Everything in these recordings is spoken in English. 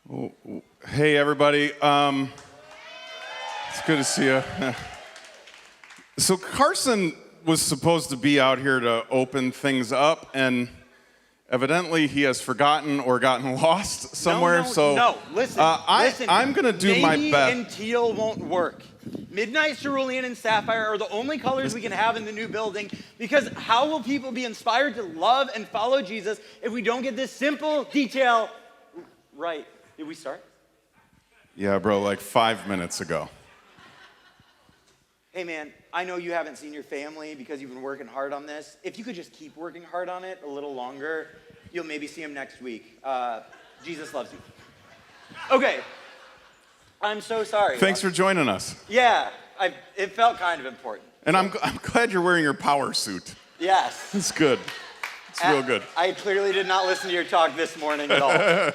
Hey, everybody. It's good to see you. So Carson was supposed to be out here to open things up, and evidently he has forgotten or gotten lost somewhere. Listen. I'm going to do my Navy best. and teal won't work. Midnight Cerulean and Sapphire are the only colors we can have in the new building, because how will people be inspired to love and follow Jesus if we don't get this simple detail right? Did we start? Yeah, bro, like 5 minutes ago. Hey, man, I know you haven't seen your family because you've been working hard on this. If you could just keep working hard on it a little longer, you'll maybe see him next week. Jesus loves you. Okay. I'm so sorry. Thanks for joining us. Yeah, it felt kind of important. And I'm glad you're wearing your power suit. Yes. It's good. It's real good. I clearly did not listen to your talk this morning at all.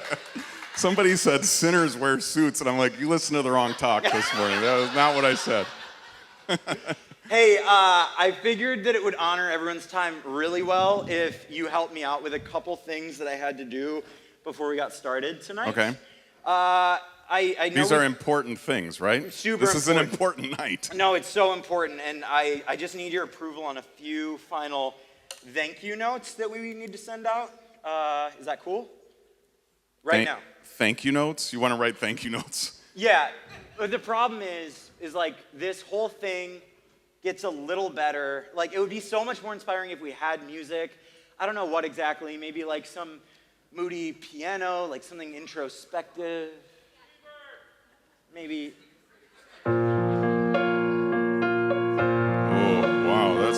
Somebody said sinners wear suits, and I'm like, you listened to the wrong talk this morning. That was not what I said. Hey, I figured that it would honor everyone's time really well if you helped me out with a couple things that I had to do before we got started tonight. Okay. I know These are important things, right? Super This is an important night. No, it's so important, and I just need your approval on a few final thank you notes that we need to send out. Is that cool? Right now. Thank you notes? You want to write thank you notes? Yeah, but the problem is like this whole thing gets a little better. Like, it would be so much more inspiring if we had music. I don't know what exactly, maybe like some moody piano, like something introspective. Maybe. Oh, wow,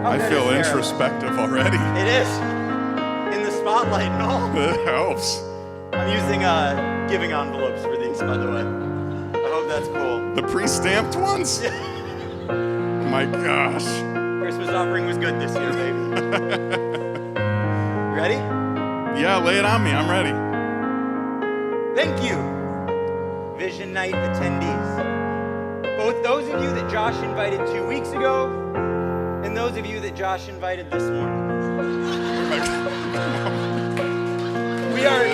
I feel introspective already. It is. In the spotlight and all. It helps. I'm using giving envelopes for these, by the way. I hope that's cool. The pre-stamped ones? My gosh. Christmas offering was good this year, baby. Ready? Yeah, lay it on me. I'm ready. Thank you, Vision Night attendees. Both those of you that Josh invited 2 weeks ago, and those of you that Josh invited this morning. We are.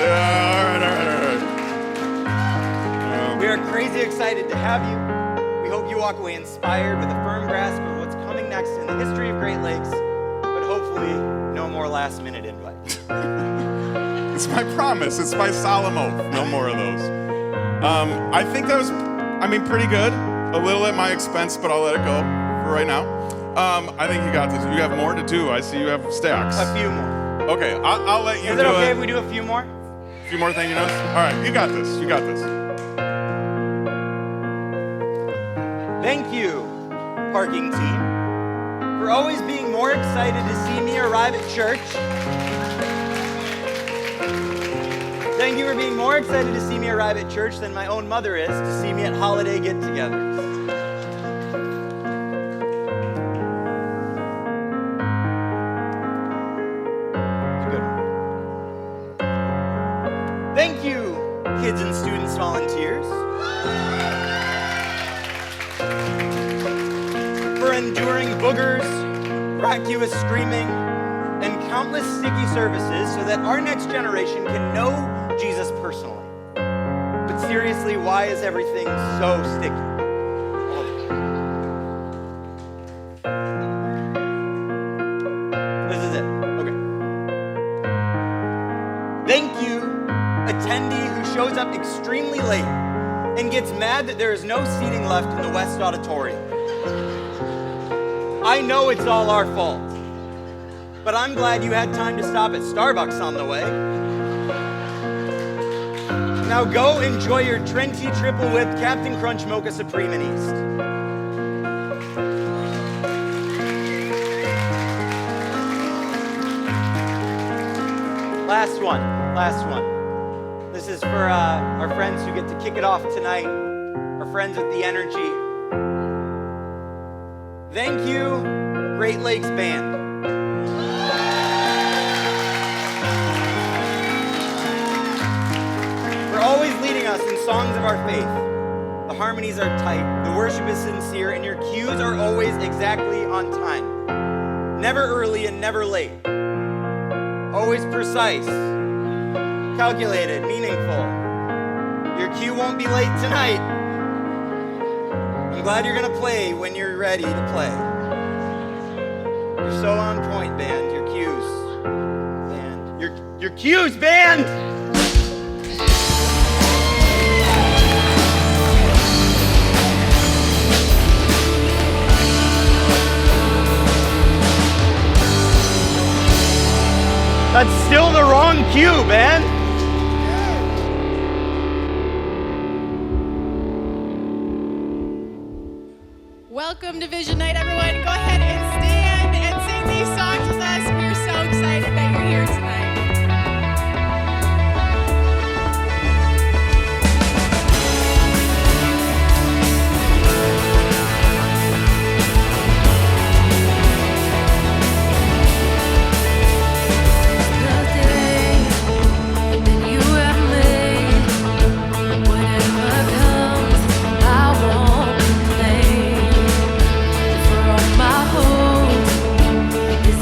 We are crazy excited to have you. We hope you walk away inspired with a firm grasp of what's coming next in the history of Great Lakes, but hopefully no more last-minute invites. It's my promise. It's my solemn oath. No more of those. I think that was, pretty good. A little at my expense, but I'll let it go for right now. I think you got this. You have more to do. I see you have stacks. A few more. Okay, I'll let you do it. Is it okay if we do a few more? A few more thank you notes? All right, you got this. You got this. Thank you, parking team, for always being more excited to see me arrive at church. Thank you for being more excited to see me arrive at church than my own mother is to see me at holiday get-togethers. Thank you, kids and students volunteers, for enduring boogers, vacuous screaming, and countless sticky services so that our next generation can know Jesus personally. But seriously, why is everything so sticky? This is it. Okay. Thank you, attendee who shows up extremely late and gets mad that there is no seating left in the West Auditorium. I know it's all our fault, but I'm glad you had time to stop at Starbucks on the way. Now go enjoy your Trenti Triple Whip Captain Crunch Mocha Supreme in East. Last one. This is for our friends who get to kick it off tonight, our friends with the energy. Thank you, Great Lakes Band. For always leading us in songs of our faith. The harmonies are tight, the worship is sincere, and your cues are always exactly on time. Never early and never late. Always precise. calculated, meaningful. Your cue won't be late tonight. I'm glad you're gonna play when you're ready to play. You're so on point, band. Your cues, band. Your cues, band! That's still the wrong cue, man. Welcome to Vision Night, everyone. Go ahead and stand and sing these songs with us. We're so excited that you're here tonight. Is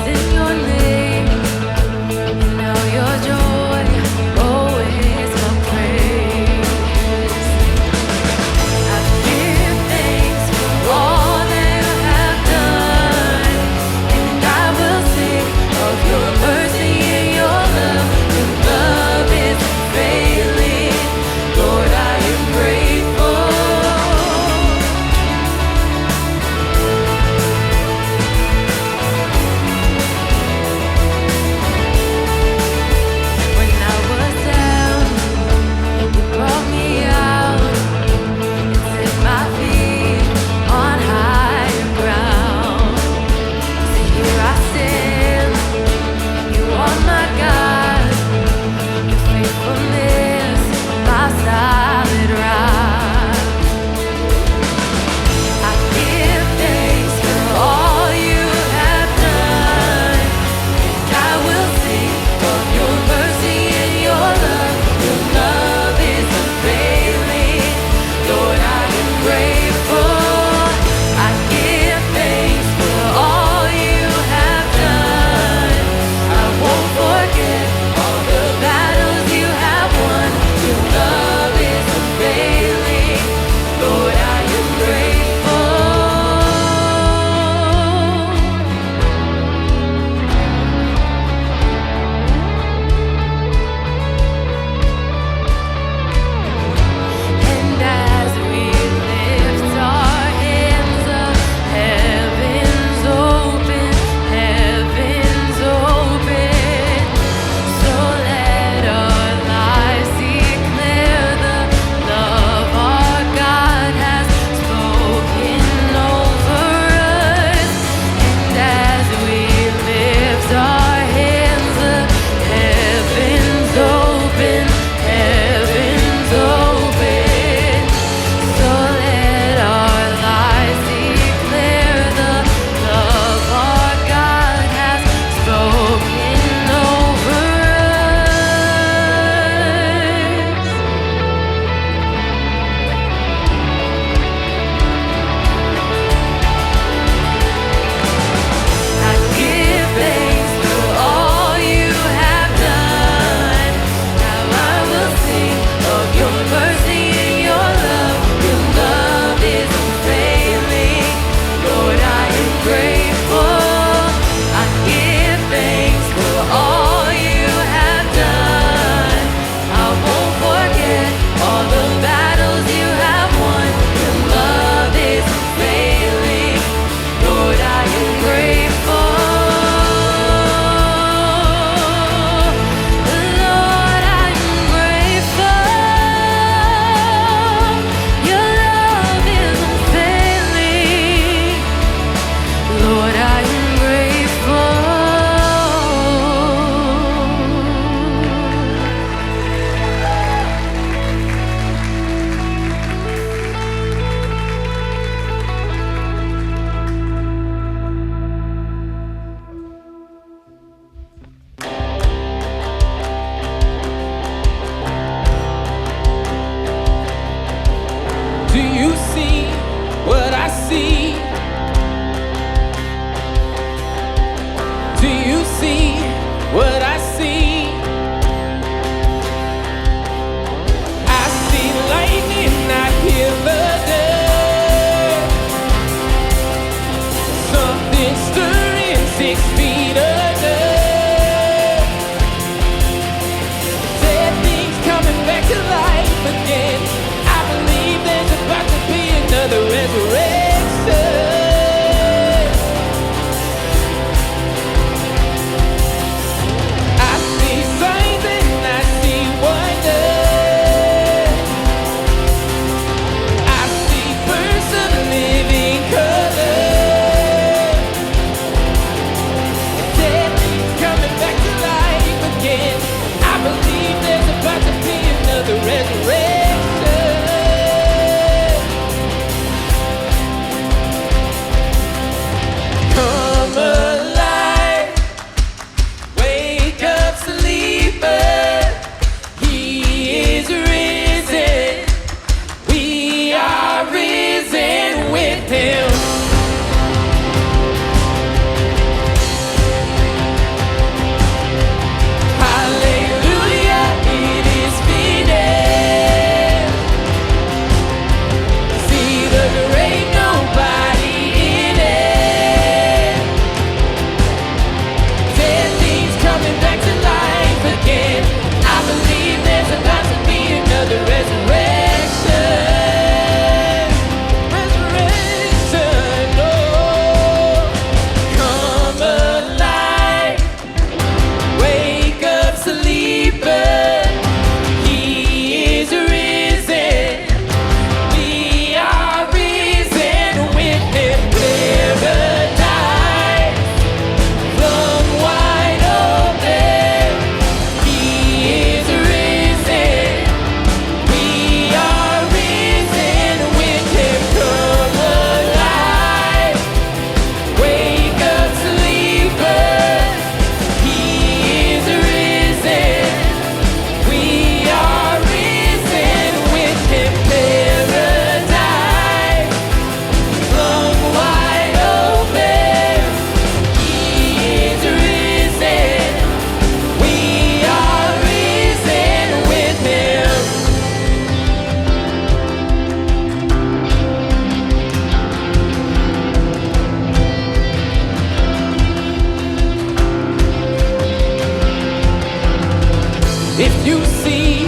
If you see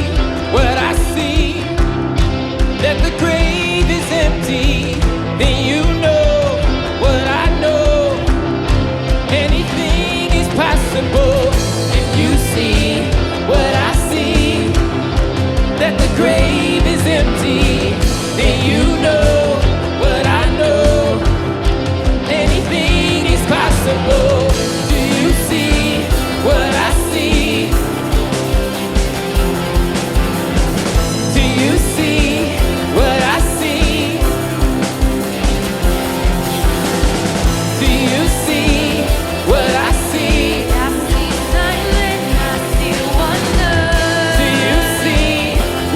what I see, that the grave is empty, then you know what I know. Anything is possible. If you see what I see, that the grave is empty, then you know what I know. Anything is possible. Do you see what I see? Do you see what I see? Do you see what I see? I see silence, I see wonder. Do you see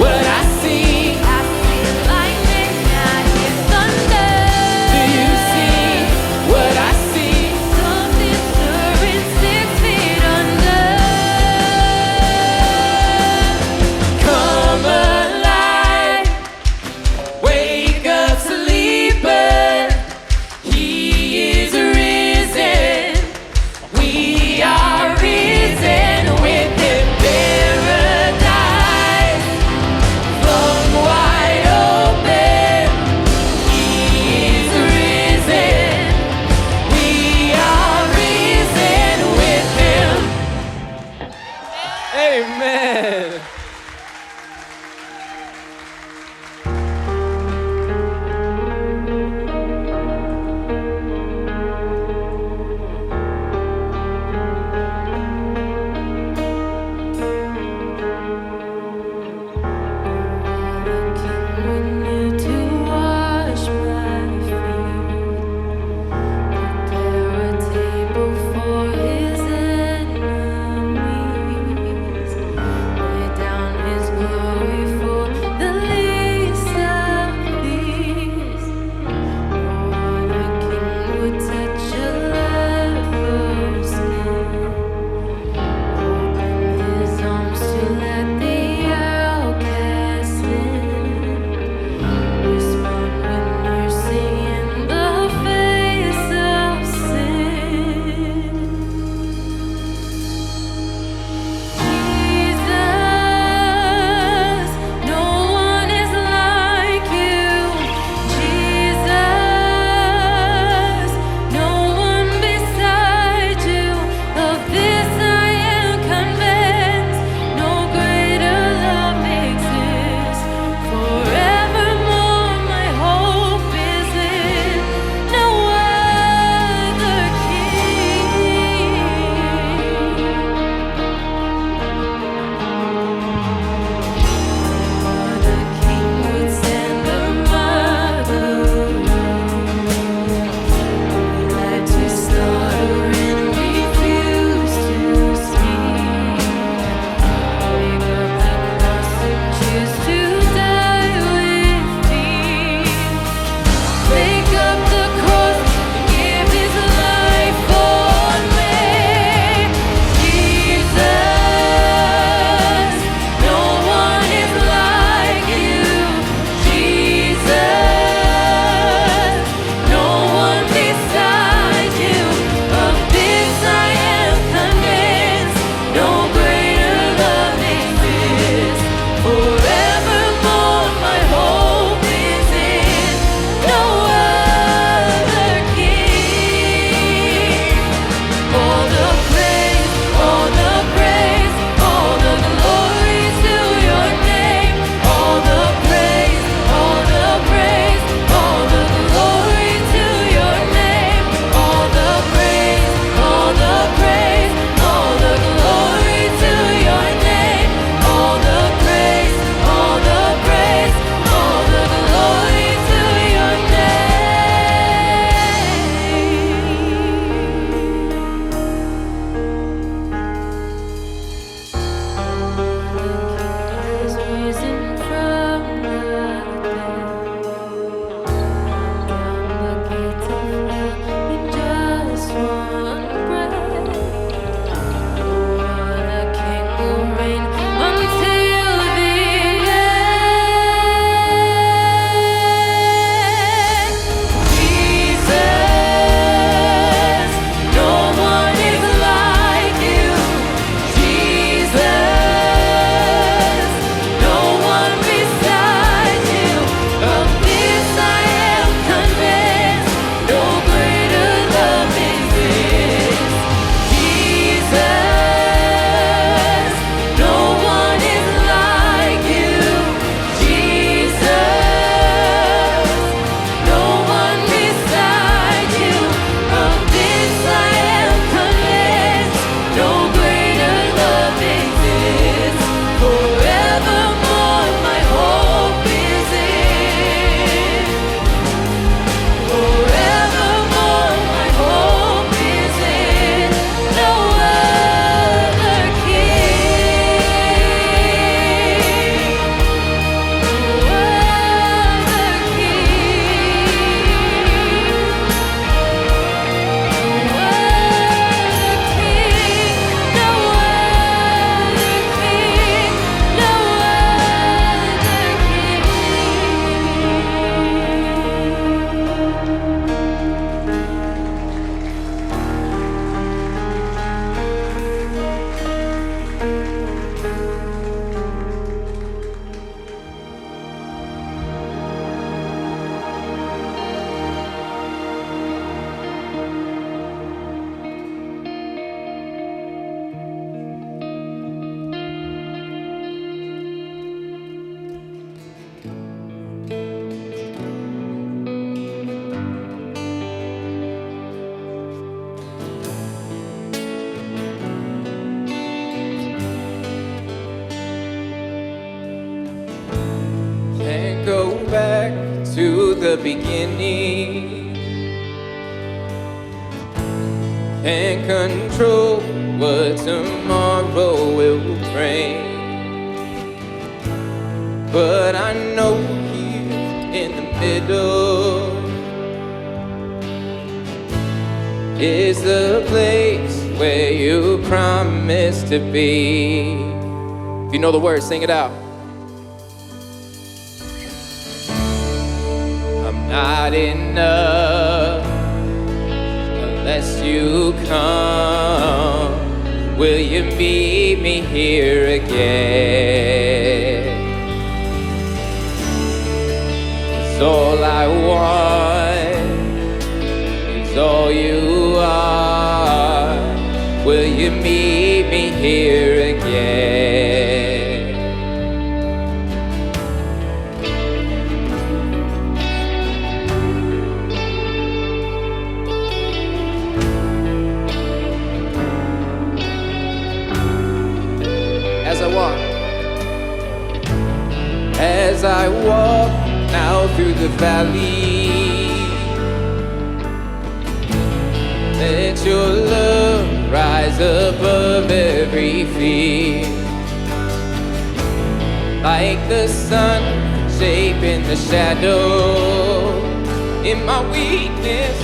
what I see? I see lightning, I hear thunder. Do you see what I see? Something stirring 6 feet under. Come alive, wake up, sleeper. He is risen. We are risen with him. Paradise flung wide open. He is risen. We are risen with him. Amen. To wash my feet, prepare a table for his enemies. Lay down the beginning and control what tomorrow will bring. But I know here in the middle is the place where you promised to be. If you know the words, sing it out. I'm not enough unless you come. Will you meet me here again? 'Cause all I want is all you are. Will you meet me here again? As I walk now through the valley, let your love rise above every fear. Like the sun shaping the shadow. In my weakness,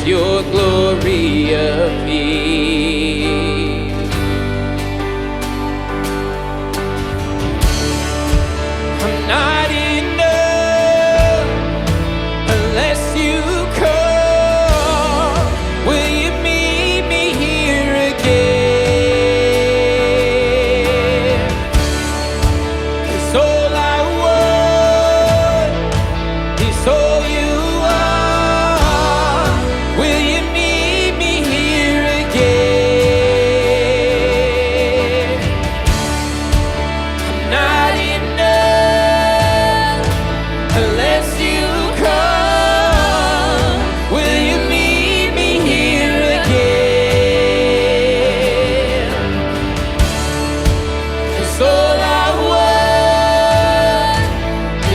your glory appears. I'm not enough unless you come. Will you meet me here again? 'Cause all I want is all you are. Will you meet me here again? I'm not enough unless you come. Will you meet me here again? 'Cause all I want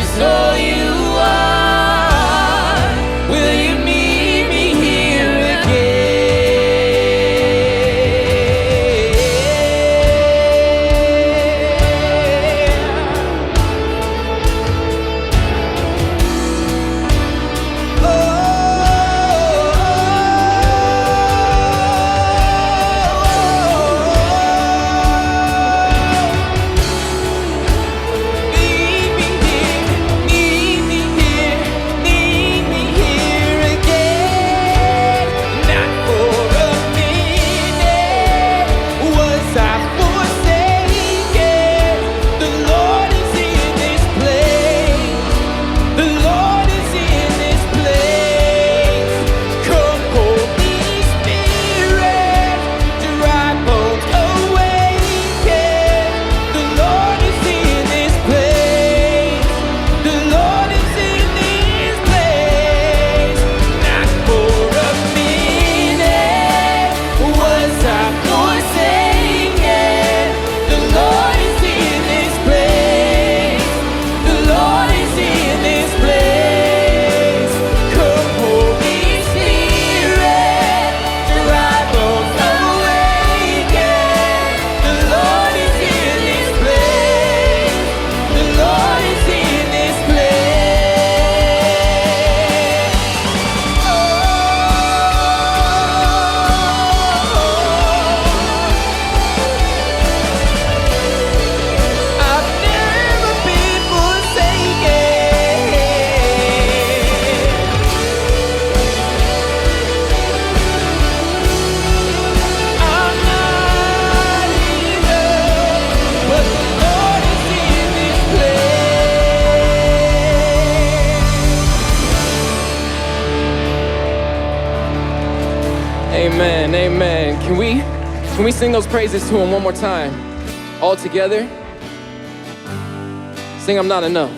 is all you are. Will you meet me here Amen, amen. Can we sing those praises to him one more time? All together? Sing I'm not enough.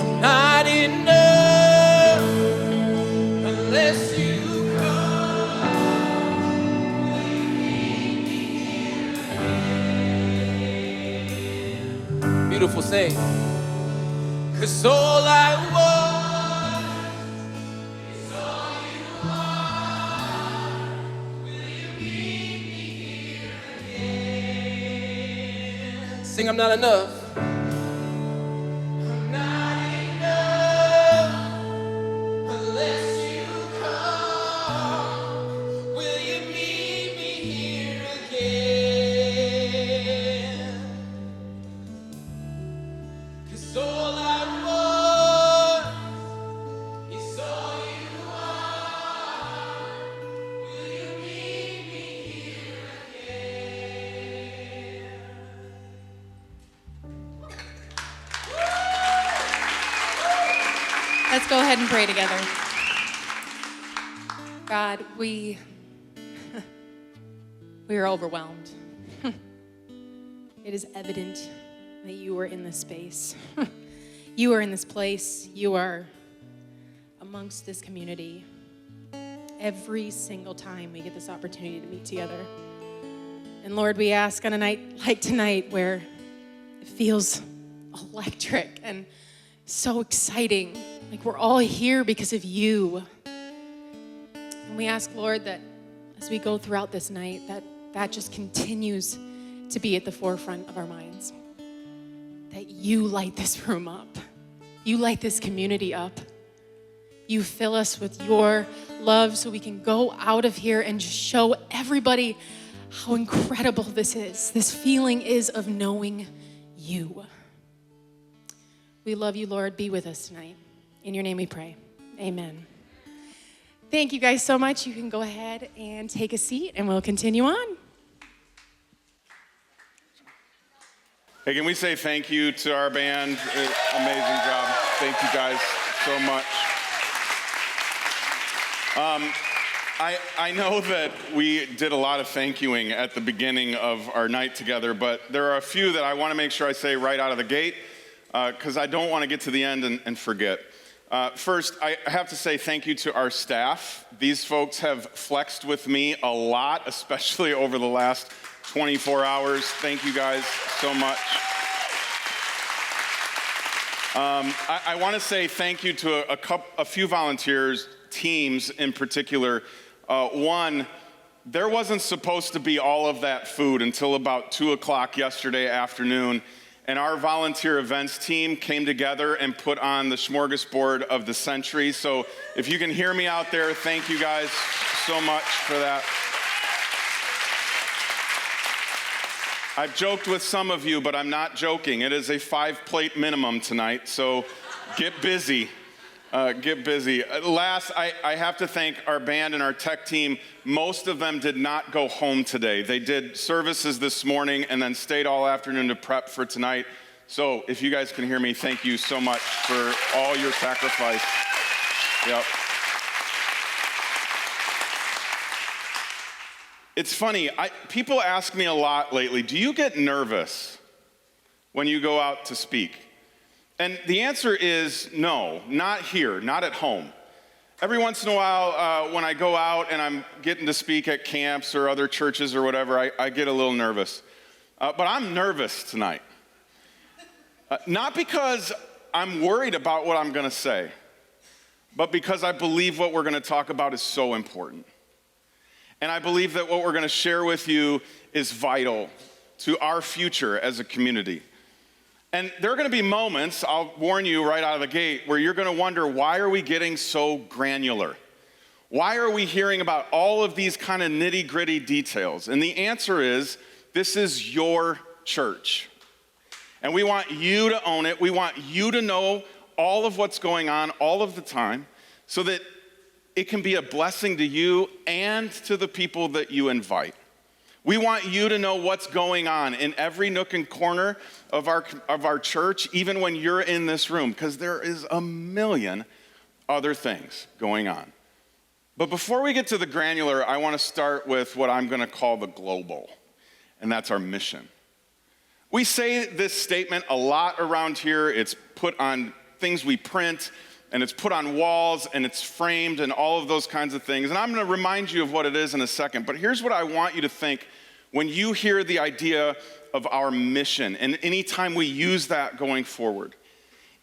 I'm not enough unless you come. beautiful. Say, 'cause all I want is all you are. Will you meet me here again? Sing, I'm not enough. I'm not enough unless you come. Will you meet me here again? 'Cause all I want is all you are. Will you meet me here again? Let's go ahead and pray together. God, we are overwhelmed. It is evident that you are in this space. You are in this place. You are amongst this community. Every single time we get this opportunity to meet together. And Lord, we ask on a night like tonight where it feels electric and so exciting, like we're all here because of you. And we ask, Lord, that as we go throughout this night, that just continues to be at the forefront of our minds. That you light this room up. You light this community up. You fill us with your love so we can go out of here and just show everybody how incredible this is. This feeling is of knowing you. We love you, Lord. Be with us tonight. In your name we pray. Amen. Thank you guys so much. You can go ahead and take a seat and we'll continue on. Hey, can we say thank you to our band? Amazing job. Thank you guys so much. I know that we did a lot of thank youing at the beginning of our night together, but there are a few that I want to make sure I say right out of the gate, because I don't want to get to the end and forget. First, I have to say thank you to our staff. These folks have flexed with me a lot, especially over the last 24 hours. Thank you guys so much. I want to say thank you to a few volunteers, teams in particular. One, there wasn't supposed to be all of that food until about 2 o'clock yesterday afternoon. And our volunteer events team came together and put on the smorgasbord of the century. So if you can hear me out there, thank you guys so much for that. I've joked with some of you, but I'm not joking. It is a 5-plate minimum tonight, so get busy. Get busy. Last, I have to thank our band and our tech team. Most of them did not go home today. They did services this morning and then stayed all afternoon to prep for tonight. So if you guys can hear me, thank you so much for all your sacrifice. Yep. It's funny, people ask me a lot lately, do you get nervous when you go out to speak? And the answer is no, not here, not at home. Every once in a while, when I go out and I'm getting to speak at camps or other churches or whatever, I get a little nervous. But I'm nervous tonight. Not because I'm worried about what I'm gonna say, but because I believe what we're gonna talk about is so important. And I believe that what we're gonna share with you is vital to our future as a community. And there are gonna be moments, I'll warn you right out of the gate, where you're gonna wonder, why are we getting so granular? Why are we hearing about all of these kind of nitty-gritty details? And the answer is, this is your church. And we want you to own it. We want you to know all of what's going on all of the time so that it can be a blessing to you and to the people that you invite. We want you to know what's going on in every nook and corner of our church, even when you're in this room, because there is a million other things going on. But before we get to the granular, I want to start with what I'm going to call the global, and that's our mission. We say this statement a lot around here. It's put on things we print, and it's put on walls, and it's framed, and all of those kinds of things. And I'm going to remind you of what it is in a second. But here's what I want you to think when you hear the idea of our mission, and anytime we use that going forward,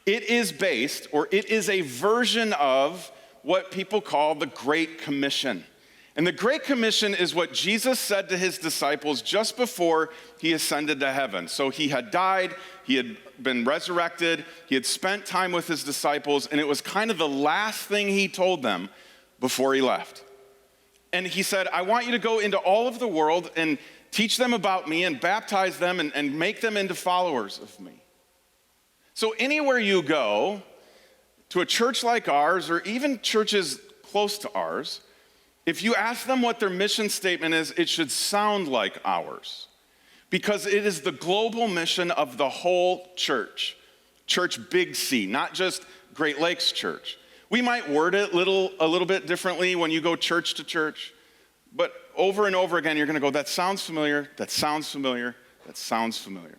it is based, or it is a version of what people call the Great Commission. And the Great Commission is what Jesus said to his disciples just before he ascended to heaven. So he had died, he had been resurrected, he had spent time with his disciples, and it was kind of the last thing he told them before he left. And he said, I want you to go into all of the world and teach them about me and baptize them and make them into followers of me. So anywhere you go, to a church like ours, or even churches close to ours, if you ask them what their mission statement is, it should sound like ours. Because it is the global mission of the whole church. Church Big C, not just Great Lakes Church. We might word it a little bit differently when you go church to church, but over and over again, you're gonna go, that sounds familiar, that sounds familiar, that sounds familiar.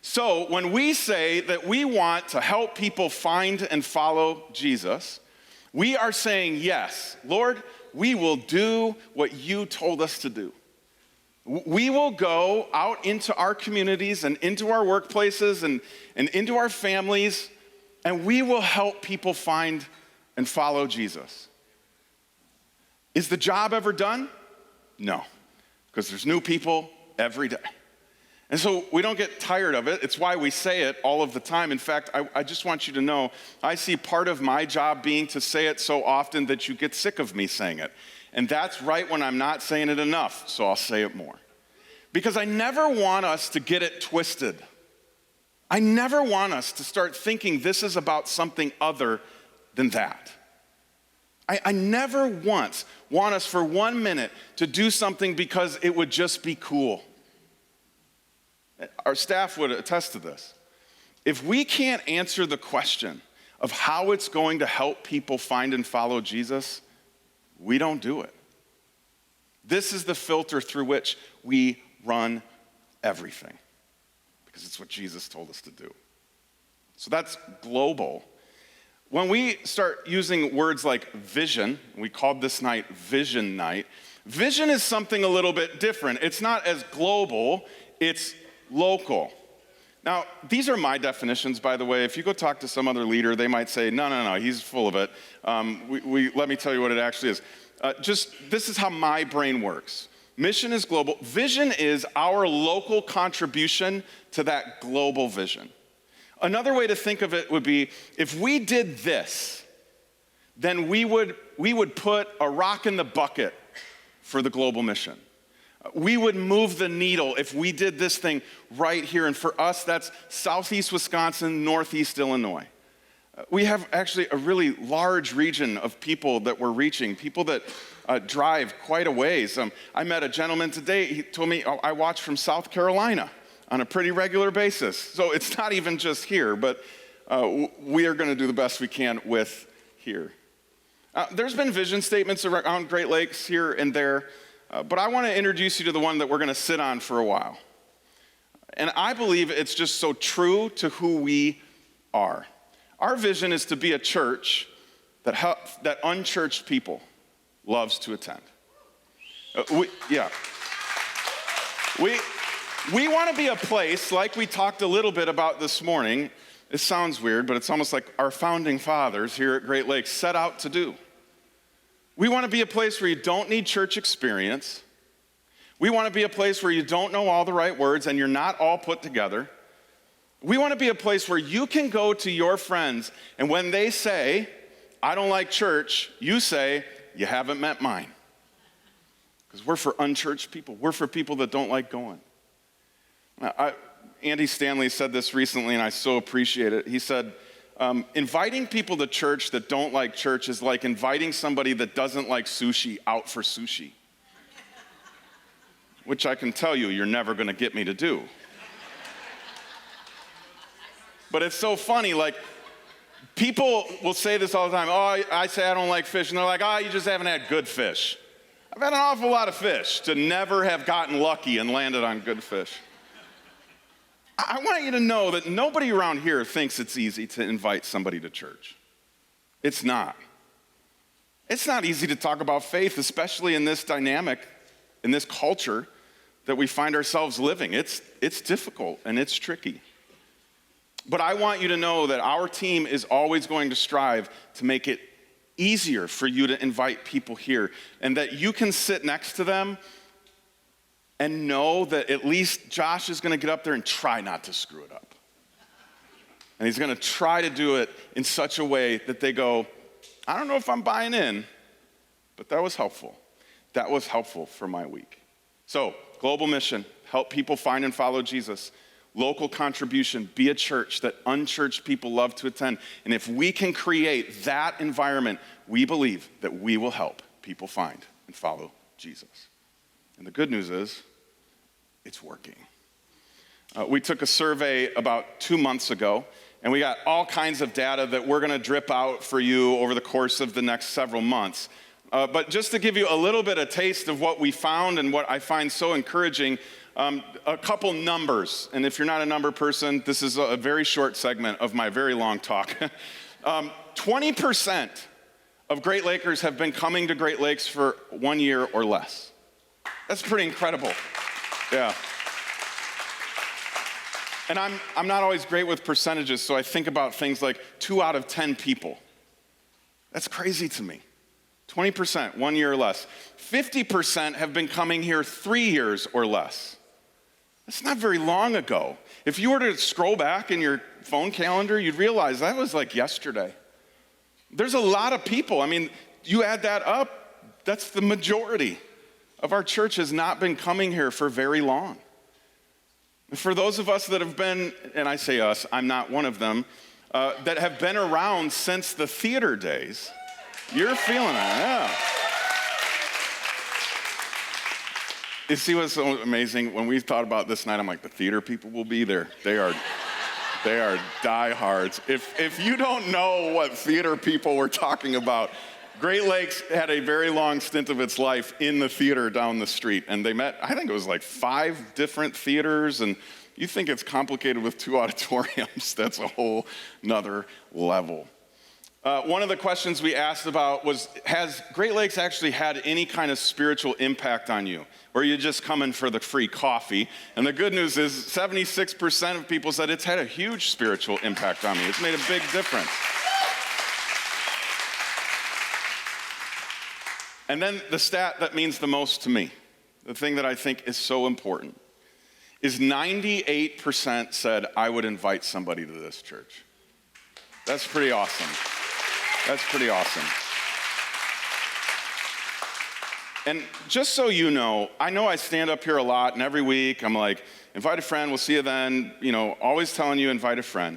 So when we say that we want to help people find and follow Jesus, we are saying, yes, Lord, we will do what you told us to do. We will go out into our communities and into our workplaces and into our families, and we will help people find and follow Jesus. Is the job ever done? No, because there's new people every day. And so we don't get tired of it. It's why we say it all of the time. In fact, I just want you to know, I see part of my job being to say it so often that you get sick of me saying it. And that's right when I'm not saying it enough, so I'll say it more. Because I never want us to get it twisted. I never want us to start thinking this is about something other than that. I never once want us for 1 minute to do something because it would just be cool. Our staff would attest to this. If we can't answer the question of how it's going to help people find and follow Jesus, we don't do it. This is the filter through which we run everything, because it's what Jesus told us to do. So that's global. When we start using words like vision, we called this night Vision Night, vision is something a little bit different. It's not as global, it's local. Now, these are my definitions, by the way. If you go talk to some other leader, they might say, no, he's full of it. Let me tell you what it actually is. This is how my brain works. Mission is global. Vision is our local contribution to that global vision. Another way to think of it would be, if we did this, then we would put a rock in the bucket for the global mission. We would move the needle if we did this thing right here. And for us, that's southeast Wisconsin, northeast Illinois. We have actually a really large region of people that we're reaching, people that drive quite a ways. I met a gentleman today, he told me, I watch from South Carolina on a pretty regular basis. So it's not even just here, but we are gonna do the best we can with here. There's been vision statements around Great Lakes here and there, but I wanna introduce you to the one that we're gonna sit on for a while. And I believe it's just so true to who we are. Our vision is to be a church that unchurched people loves to attend. We want to be a place, like we talked a little bit about this morning. It sounds weird, but it's almost like our founding fathers here at Great Lakes set out to do. We want to be a place where you don't need church experience. We want to be a place where you don't know all the right words and you're not all put together. We want to be a place where you can go to your friends, and when they say, I don't like church, you say, you haven't met mine. Because we're for unchurched people. We're for people that don't like going. Andy Stanley said this recently, and I so appreciate it. He said, inviting people to church that don't like church is like inviting somebody that doesn't like sushi out for sushi. Which I can tell you, you're never going to get me to do. But it's so funny, like, people will say this all the time. Oh, I say I don't like fish, and they're like, oh, you just haven't had good fish. I've had an awful lot of fish to never have gotten lucky and landed on good fish. I want you to know that nobody around here thinks it's easy to invite somebody to church. It's not. It's not easy to talk about faith, especially in this dynamic, in this culture that we find ourselves living. It's difficult and it's tricky. But I want you to know that our team is always going to strive to make it easier for you to invite people here, and that you can sit next to them and know that at least Josh is going to get up there and try not to screw it up. And he's going to try to do it in such a way that they go, I don't know if I'm buying in, but that was helpful. That was helpful for my week. So, global mission, help people find and follow Jesus. Local contribution, be a church that unchurched people love to attend. And if we can create that environment, we believe that we will help people find and follow Jesus. And the good news is, it's working. We took a survey about 2 months ago, and we got all kinds of data that we're gonna drip out for you over the course of the next several months. But just to give you a little bit of taste of what we found and what I find so encouraging, a couple numbers, and if you're not a number person, this is a very short segment of my very long talk. 20% of Great Lakers have been coming to Great Lakes for 1 year or less. That's pretty incredible. Yeah. And I'm not always great with percentages, so I think about things like 2 out of 10 people. That's crazy to me. 20%, 1 year or less. 50% have been coming here 3 years or less. That's not very long ago. If you were to scroll back in your phone calendar, you'd realize that was like yesterday. There's a lot of people. I mean, you add that up, that's the majority of our church has not been coming here for very long. And for those of us that have been, and I say us, I'm not one of them, that have been around since the theater days, you're feeling it, yeah. You see what's so amazing? When we thought about this night, I'm like, the theater people will be there. They are diehards. If you don't know what theater people were talking about, Great Lakes had a very long stint of its life in the theater down the street, and they met, I think it was like 5 different theaters, and you think it's complicated with 2 auditoriums, that's a whole nother level. One of the questions we asked about was, has Great Lakes actually had any kind of spiritual impact on you? Or are you just coming for the free coffee? And the good news is 76% of people said it's had a huge spiritual impact on me. It's made a big difference. And then the stat that means the most to me, the thing that I think is so important, is 98% said, I would invite somebody to this church. That's pretty awesome. That's pretty awesome. And just so you know I stand up here a lot, and every week I'm like, invite a friend, we'll see you then, always telling you invite a friend.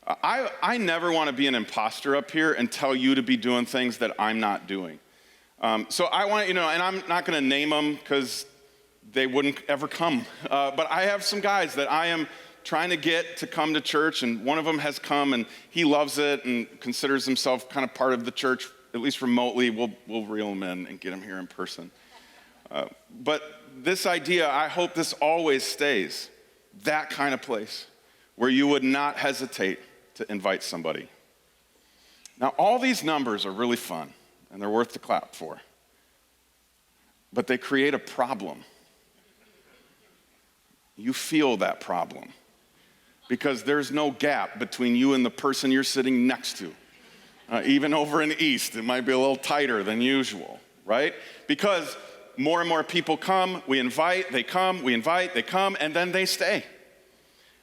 I never want to be an imposter up here and tell you to be doing things that I'm not doing. So I want and I'm not going to name them because they wouldn't ever come. But I have some guys that I am trying to get to come to church, and one of them has come, and he loves it and considers himself kind of part of the church, at least remotely. We'll reel him in and get him here in person. But this idea, I hope this always stays that kind of place where you would not hesitate to invite somebody. Now, all these numbers are really fun, and they're worth the clap for. But they create a problem. You feel that problem because there's no gap between you and the person you're sitting next to. Even over in the East, it might be a little tighter than usual, right? Because more and more people come, we invite, they come, we invite, they come, and then they stay.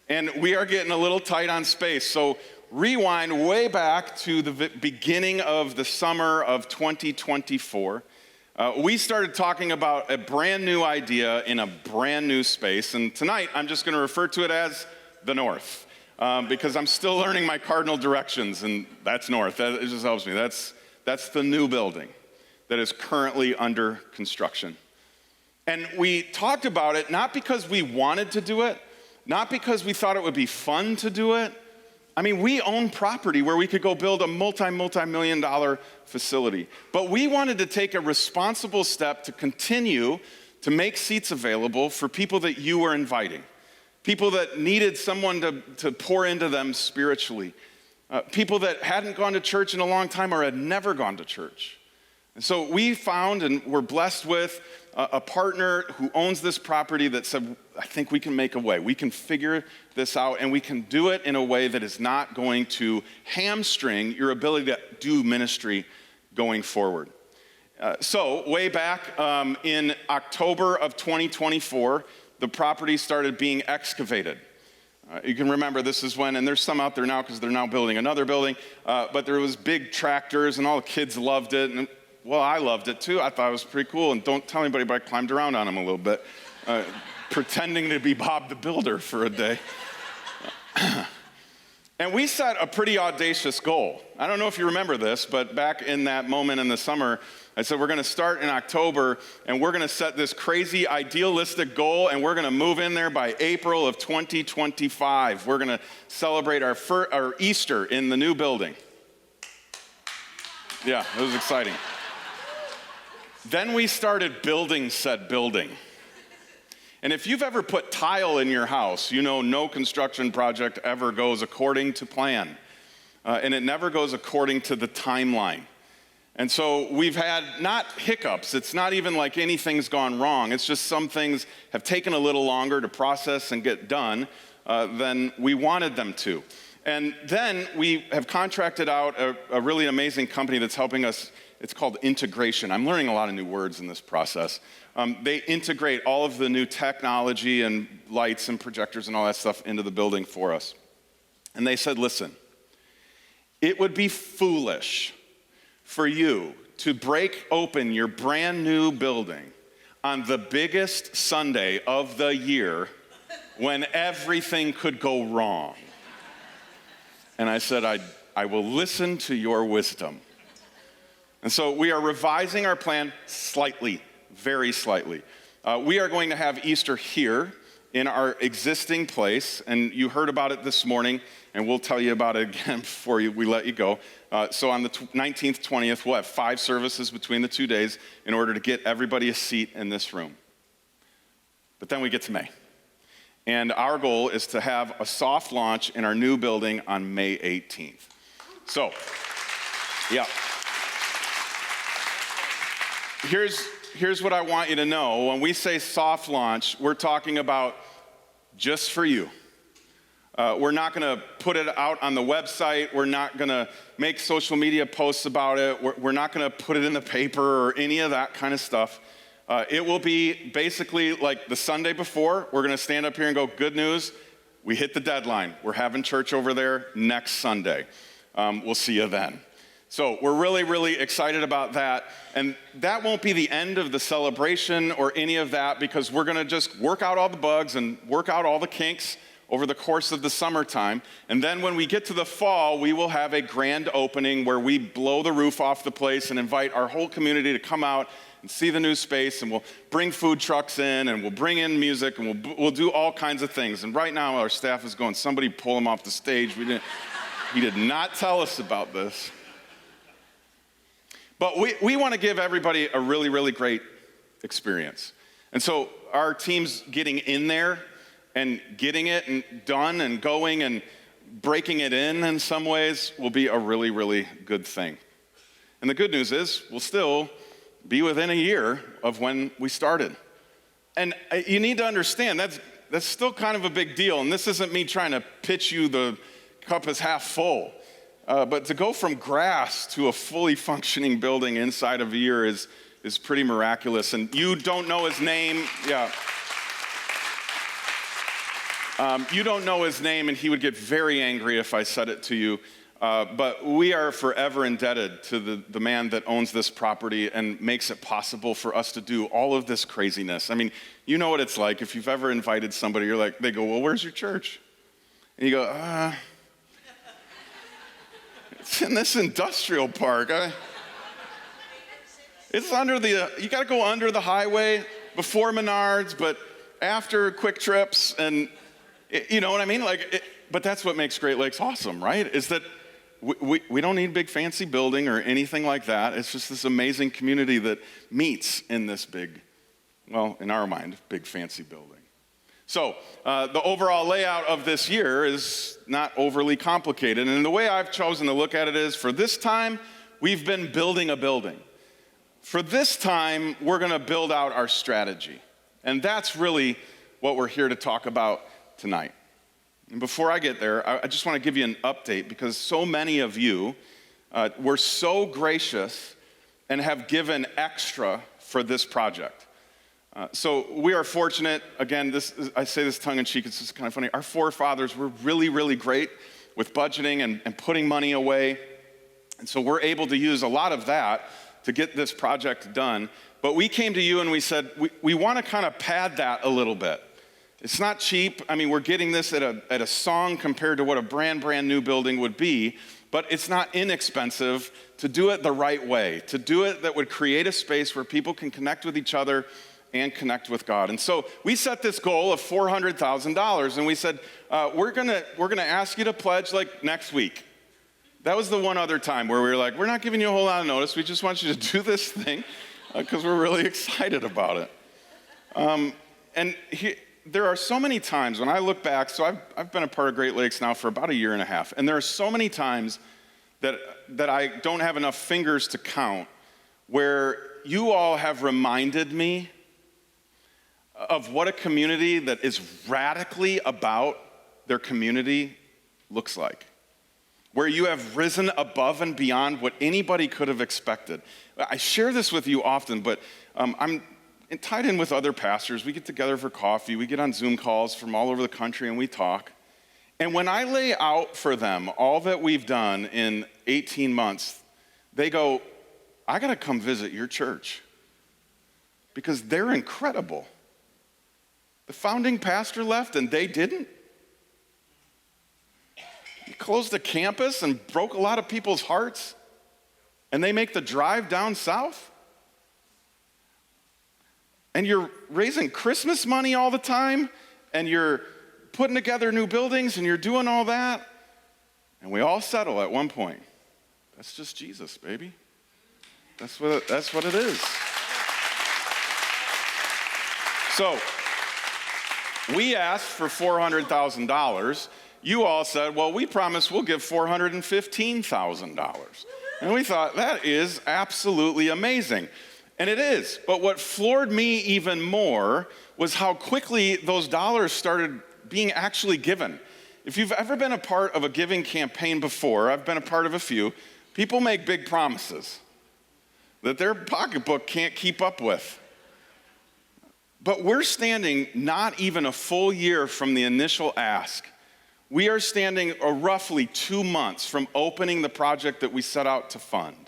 And we are getting a little tight on space. So rewind way back to the beginning of the summer of 2024. We started talking about a brand new idea in a brand new space. And tonight, I'm just going to refer to it as the North. Because I'm still learning my cardinal directions, and that's north. It just helps me. That's the new building that is currently under construction. And we talked about it not because we wanted to do it, not because we thought it would be fun to do it. I mean, we own property where we could go build a multi-million-dollar facility. But we wanted to take a responsible step to continue to make seats available for people that you were inviting. People that needed someone to pour into them spiritually. People that hadn't gone to church in a long time or had never gone to church. And so we found and were blessed with a partner who owns this property that said, I think we can make a way. We can figure this out, and we can do it in a way that is not going to hamstring your ability to do ministry going forward. So way back in October of 2024, the property started being excavated. You can remember this is when, and there's some out there now because they're now building another building, but there was big tractors and all the kids loved it. And well, I loved it too. I thought it was pretty cool. And don't tell anybody, but I climbed around on them a little bit, pretending to be Bob the Builder for a day. And we set a pretty audacious goal. I don't know if you remember this, but back in that moment in the summer, I said we're going to start in October, and we're going to set this crazy idealistic goal, and we're going to move in there by April of 2025. We're going to celebrate our Easter in the new building. Yeah, it was exciting. Then we started building said building. And if you've ever put tile in your house, you know no construction project ever goes according to plan. And it never goes according to the timeline. And so we've had not hiccups. It's not even like anything's gone wrong. It's just some things have taken a little longer to process and get done than we wanted them to. And then we have contracted out a really amazing company that's helping us. It's called Integration. I'm learning a lot of new words in this process. They integrate all of the new technology and lights and projectors and all that stuff into the building for us. And they said, listen, it would be foolish for you to break open your brand new building on the biggest Sunday of the year when everything could go wrong. And I said, I will listen to your wisdom. And so we are revising our plan slightly, very slightly. We are going to have Easter here in our existing place, and you heard about it this morning, and we'll tell you about it again before we let you go. So on the 19th, 20th, we'll have 5 services between the 2 days in order to get everybody a seat in this room. But then we get to May. And our goal is to have a soft launch in our new building on May 18th. So, yeah. Here's what I want you to know. When we say soft launch, we're talking about just for you. We're not going to put it out on the website. We're not going to make social media posts about it. We're not going to put it in the paper or any of that kind of stuff. It will be basically like the Sunday before. We're going to stand up here and go, good news, we hit the deadline. We're having church over there next Sunday. We'll see you then. So we're really, really excited about that. And that won't be the end of the celebration or any of that, because we're going to just work out all the bugs and work out all the kinks over the course of the summertime. And then when we get to the fall, we will have a grand opening where we blow the roof off the place and invite our whole community to come out and see the new space, and we'll bring food trucks in, and we'll bring in music, and we'll do all kinds of things. And right now our staff is going, somebody pull him off the stage. He did not tell us about this. But we want to give everybody a really, really great experience. And so our team's getting in there and getting it and done and going and breaking it in some ways will be a really, really good thing. And the good news is we'll still be within a year of when we started. And you need to understand that's still kind of a big deal. And this isn't me trying to pitch you the cup is half full. But to go from grass to a fully functioning building inside of a year is pretty miraculous. And you don't know his name. Yeah. You don't know his name, and he would get very angry if I said it to you. But we are forever indebted to the man that owns this property and makes it possible for us to do all of this craziness. I mean, you know what it's like. If you've ever invited somebody, they go, well, where's your church? And you go, it's in this industrial park. It's you got to go under the highway before Menards, but after Quick Trips, and you know what I mean? But that's what makes Great Lakes awesome, right? Is that we don't need big fancy building or anything like that. It's just this amazing community that meets in this big, well, in our mind, big fancy building. So the overall layout of this year is not overly complicated. And the way I've chosen to look at it is, for this time, we've been building a building. for this time, we're going to build out our strategy. And that's really what we're here to talk about tonight. And before I get there, I just want to give you an update because so many of you were so gracious and have given extra for this project. So we are fortunate, again, I say this tongue-in-cheek, it's just kind of funny. Our forefathers were really, really great with budgeting and putting money away. And so we're able to use a lot of that to get this project done. But we came to you and we said, we want to kind of pad that a little bit. It's not cheap. I mean, we're getting this at a song compared to what a brand new building would be, but it's not inexpensive to do it the right way, to do it that would create a space where people can connect with each other and connect with God. And so we set this goal of $400,000, and we said, we're gonna ask you to pledge like next week. That was the one other time where we were like, we're not giving you a whole lot of notice. We just want you to do this thing because we're really excited about it. There are so many times when I look back, so I've been a part of Great Lakes now for about a year and a half, and there are so many times that I don't have enough fingers to count where you all have reminded me of what a community that is radically about their community looks like. Where you have risen above and beyond what anybody could have expected. I share this with you often, but I'm tied in with other pastors. We get together for coffee. We get on Zoom calls from all over the country, and we talk. And when I lay out for them all that we've done in 18 months, they go, I got to come visit your church because they're incredible. The founding pastor left, and they didn't. You closed the campus and broke a lot of people's hearts, and they make the drive down south? And you're raising Christmas money all the time, and you're putting together new buildings, and you're doing all that, and we all settle at one point. That's just Jesus, baby. That's what it is. So, we asked for $400,000. You all said, well, we promise we'll give $415,000. And we thought, that is absolutely amazing. And it is. But what floored me even more was how quickly those dollars started being actually given. If you've ever been a part of a giving campaign before, I've been a part of a few, people make big promises that their pocketbook can't keep up with. But we're standing not even a full year from the initial ask. We are standing roughly 2 months from opening the project that we set out to fund.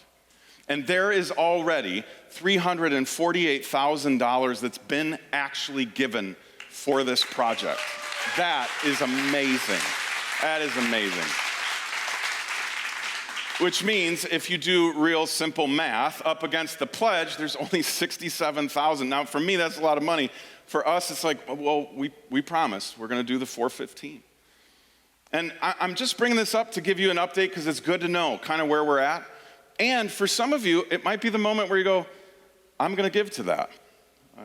And there is already $348,000 that's been actually given for this project. That is amazing. That is amazing. Which means if you do real simple math, up against the pledge, there's only $67,000. Now, for me, that's a lot of money. For us, it's like, well, we promised we're going to do the $415,000. And I'm just bringing this up to give you an update because it's good to know kind of where we're at. And for some of you, it might be the moment where you go, I'm going to give to that.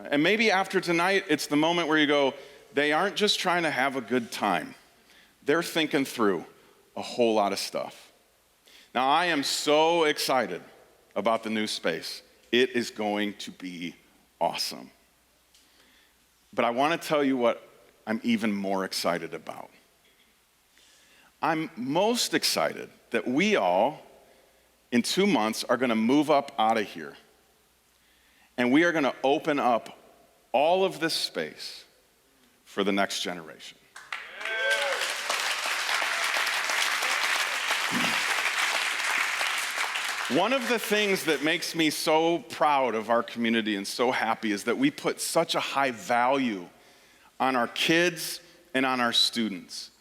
And maybe after tonight, it's the moment where you go, they aren't just trying to have a good time. They're thinking through a whole lot of stuff. Now, I am so excited about the new space. It is going to be awesome. But I want to tell you what I'm even more excited about. I'm most excited that we all, in 2 months, are going to move up out of here. And we are going to open up all of this space for the next generation. One of the things that makes me so proud of our community and so happy is that we put such a high value on our kids and on our students.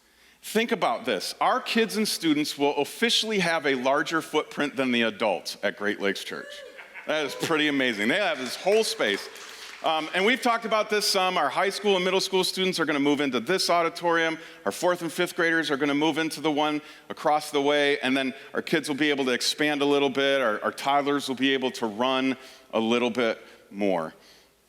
Think about this. Our kids and students will officially have a larger footprint than the adults at Great Lakes Church. That is pretty amazing. They have this whole space. And we've talked about this some. Our high school and middle school students are going to move into this auditorium. Our 4th and 5th graders are going to move into the one across the way. And then our kids will be able to expand a little bit. Our toddlers will be able to run a little bit more.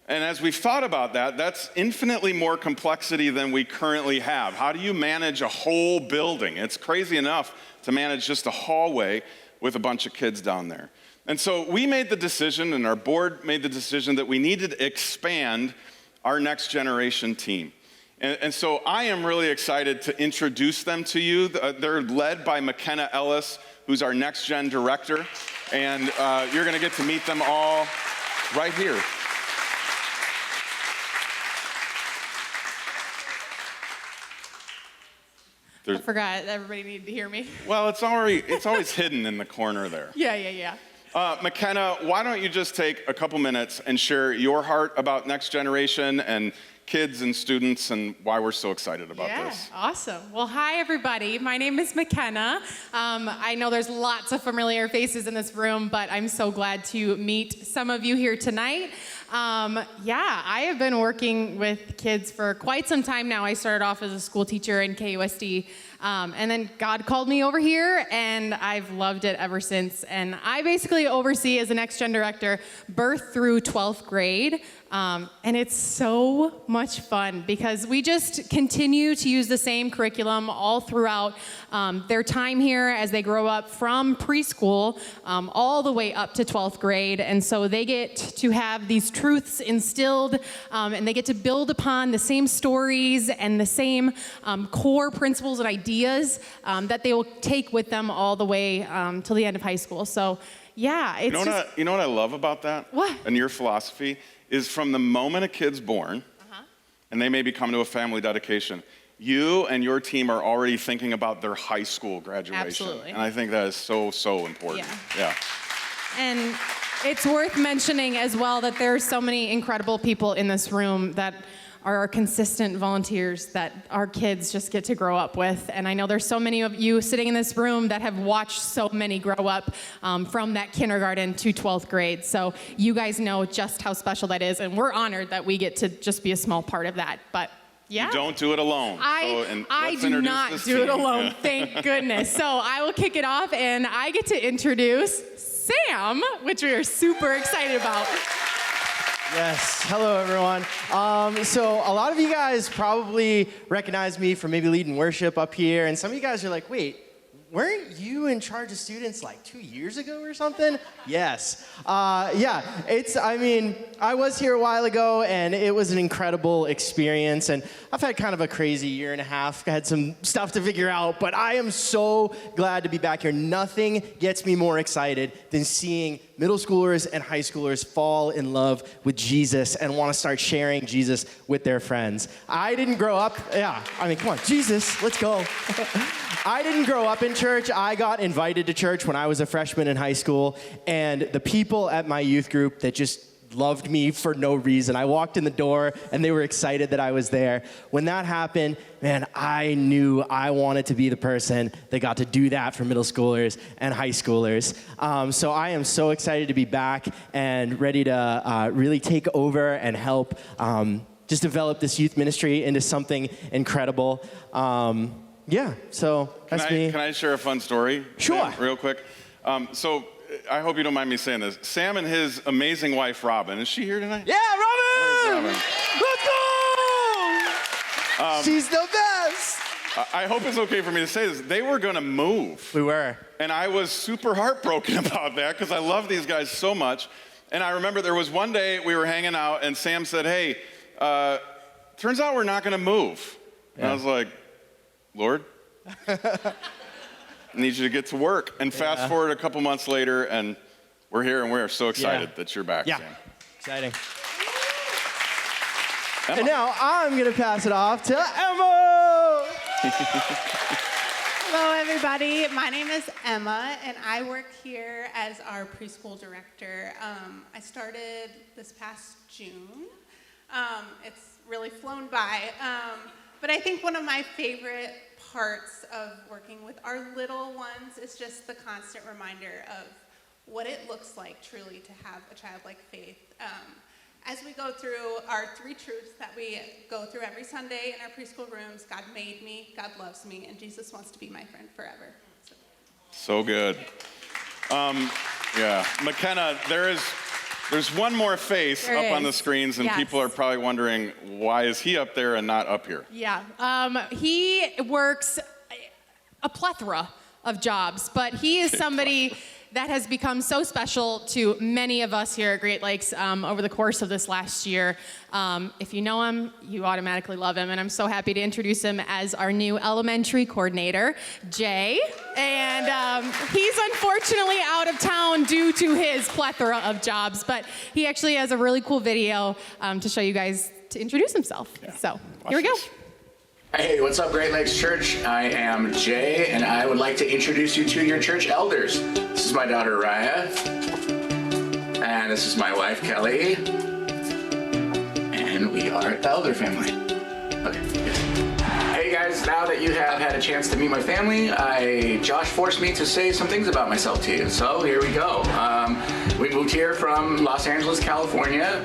And as we've thought about that, that's infinitely more complexity than we currently have. How do you manage a whole building? It's crazy enough to manage just a hallway with a bunch of kids down there. And so we made the decision, and our board made the decision, that we needed to expand our next generation team. And so I am really excited to introduce them to you. They're led by McKenna Ellis, who's our next gen director. And you're gonna get to meet them all right here. I forgot everybody needed to hear me. Well, it's always hidden in the corner there. Yeah. McKenna, why don't you just take a couple minutes and share your heart about Next Generation and kids and students and why we're so excited about this. Awesome. Well, hi, everybody. My name is McKenna. I know there's lots of familiar faces in this room, but I'm so glad to meet some of you here tonight. I have been working with kids for quite some time now. I started off as a school teacher in KUSD, and then God called me over here, and I've loved it ever since. And I basically oversee, as a Next Gen director, birth through 12th grade. And it's so much fun because we just continue to use the same curriculum all throughout their time here as they grow up from preschool all the way up to 12th grade. And so they get to have these truths instilled, and they get to build upon the same stories and the same core principles and ideas that they will take with them all the way till the end of high school. So yeah, it's you know what I love about that? What? And your philosophy is from the moment a kid's born, and they maybe come to a family dedication, you and your team are already thinking about their high school graduation. Absolutely. And I think that is so, so important. Yeah. And it's worth mentioning as well that there are so many incredible people in this room that are our consistent volunteers that our kids just get to grow up with. And I know there's so many of you sitting in this room that have watched so many grow up from that kindergarten to 12th grade. So you guys know just how special that is. And we're honored that we get to just be a small part of that. But yeah. You don't do it alone. I do not do it alone, thank goodness. So I will kick it off, and I get to introduce Sam, which we are super excited about. Yes, hello everyone. So a lot of you guys probably recognize me from maybe leading worship up here, and some of you guys are like, wait, weren't you in charge of students like 2 years ago or something? Yes. I was here a while ago, and it was an incredible experience, and I've had kind of a crazy year and a half. I had some stuff to figure out, but I am so glad to be back here. Nothing gets me more excited than seeing middle schoolers and high schoolers fall in love with Jesus and want to start sharing Jesus with their friends. I didn't grow up, come on, Jesus, let's go. I didn't grow up in church. I got invited to church when I was a freshman in high school, and the people at my youth group that just loved me for no reason. I walked in the door, and they were excited that I was there. When that happened, man, I knew I wanted to be the person that got to do that for middle schoolers and high schoolers. So I am so excited to be back and ready to really take over and help just develop this youth ministry into something incredible. So that's me. Can I share a fun story? Sure. Real quick. So I hope you don't mind me saying this. Sam and his amazing wife, Robin, is she here tonight? Yeah, Robin! Where's Robin? Let's go! She's the best! I hope it's okay for me to say this. They were gonna move. We were. And I was super heartbroken about that because I love these guys so much. And I remember there was one day we were hanging out and Sam said, hey, turns out we're not gonna move. And I was like, Lord, I need you to get to work. And fast forward a couple months later, and we're here, and we're so excited that you're back, Sam. Exciting. Emma. And now I'm going to pass it off to Emma. Hello, everybody. My name is Emma, and I work here as our preschool director. I started this past June. It's really flown by. But I think one of my favorite parts of working with our little ones is just the constant reminder of what it looks like truly to have a childlike faith. As we go through our 3 truths that we go through every Sunday in our preschool rooms, God made me, God loves me, and Jesus wants to be my friend forever. So good. McKenna, there's one more face There up on the is. screens, and Yes. people are probably wondering, why is he up there and not up here? Yeah, he works a plethora of jobs, but he is somebody that has become so special to many of us here at Great Lakes over the course of this last year. If you know him, you automatically love him, and I'm so happy to introduce him as our new elementary coordinator, Jay. And he's unfortunately out of town due to his plethora of jobs, but he actually has a really cool video to show you guys to introduce himself. Yeah. So here we go. Hey, what's up, Great Lakes Church? I am Jay, and I would like to introduce you to your church elders. This is my daughter, Raya, and this is my wife, Kelly, and we are the elder family. Okay, good. Hey guys, now that you have had a chance to meet my family, Josh forced me to say some things about myself to you, so here we go. We moved here from Los Angeles, California,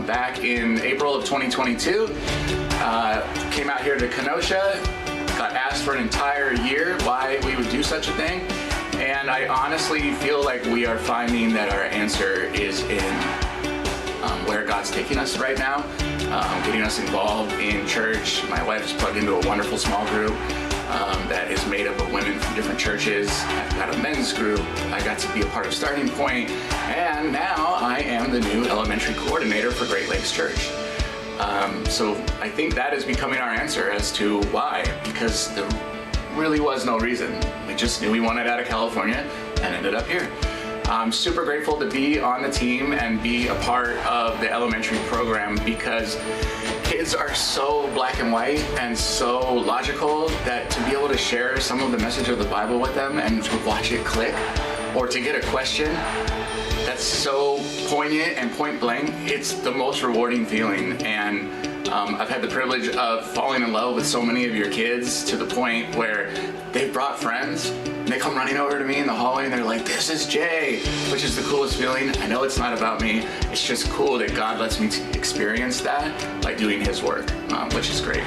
back in April of 2022. Came out here to Kenosha, got asked for an entire year why we would do such a thing, and I honestly feel like we are finding that our answer is in where God's taking us right now, getting us involved in church. My wife's plugged into a wonderful small group that is made up of women from different churches. I've got a men's group. I got to be a part of Starting Point, and now I am the new elementary coordinator for Great Lakes Church. So I think that is becoming our answer as to why, because there really was no reason. We just knew we wanted out of California and ended up here. I'm super grateful to be on the team and be a part of the elementary program, because kids are so black and white and so logical that to be able to share some of the message of the Bible with them and to watch it click, or to get a question that's so poignant and point blank, it's the most rewarding feeling. And I've had the privilege of falling in love with so many of your kids to the point where they've brought friends and they come running over to me in the hallway and they're like, "This is Jay," which is the coolest feeling. I know it's not about me. It's just cool that God lets me experience that by doing his work, which is great.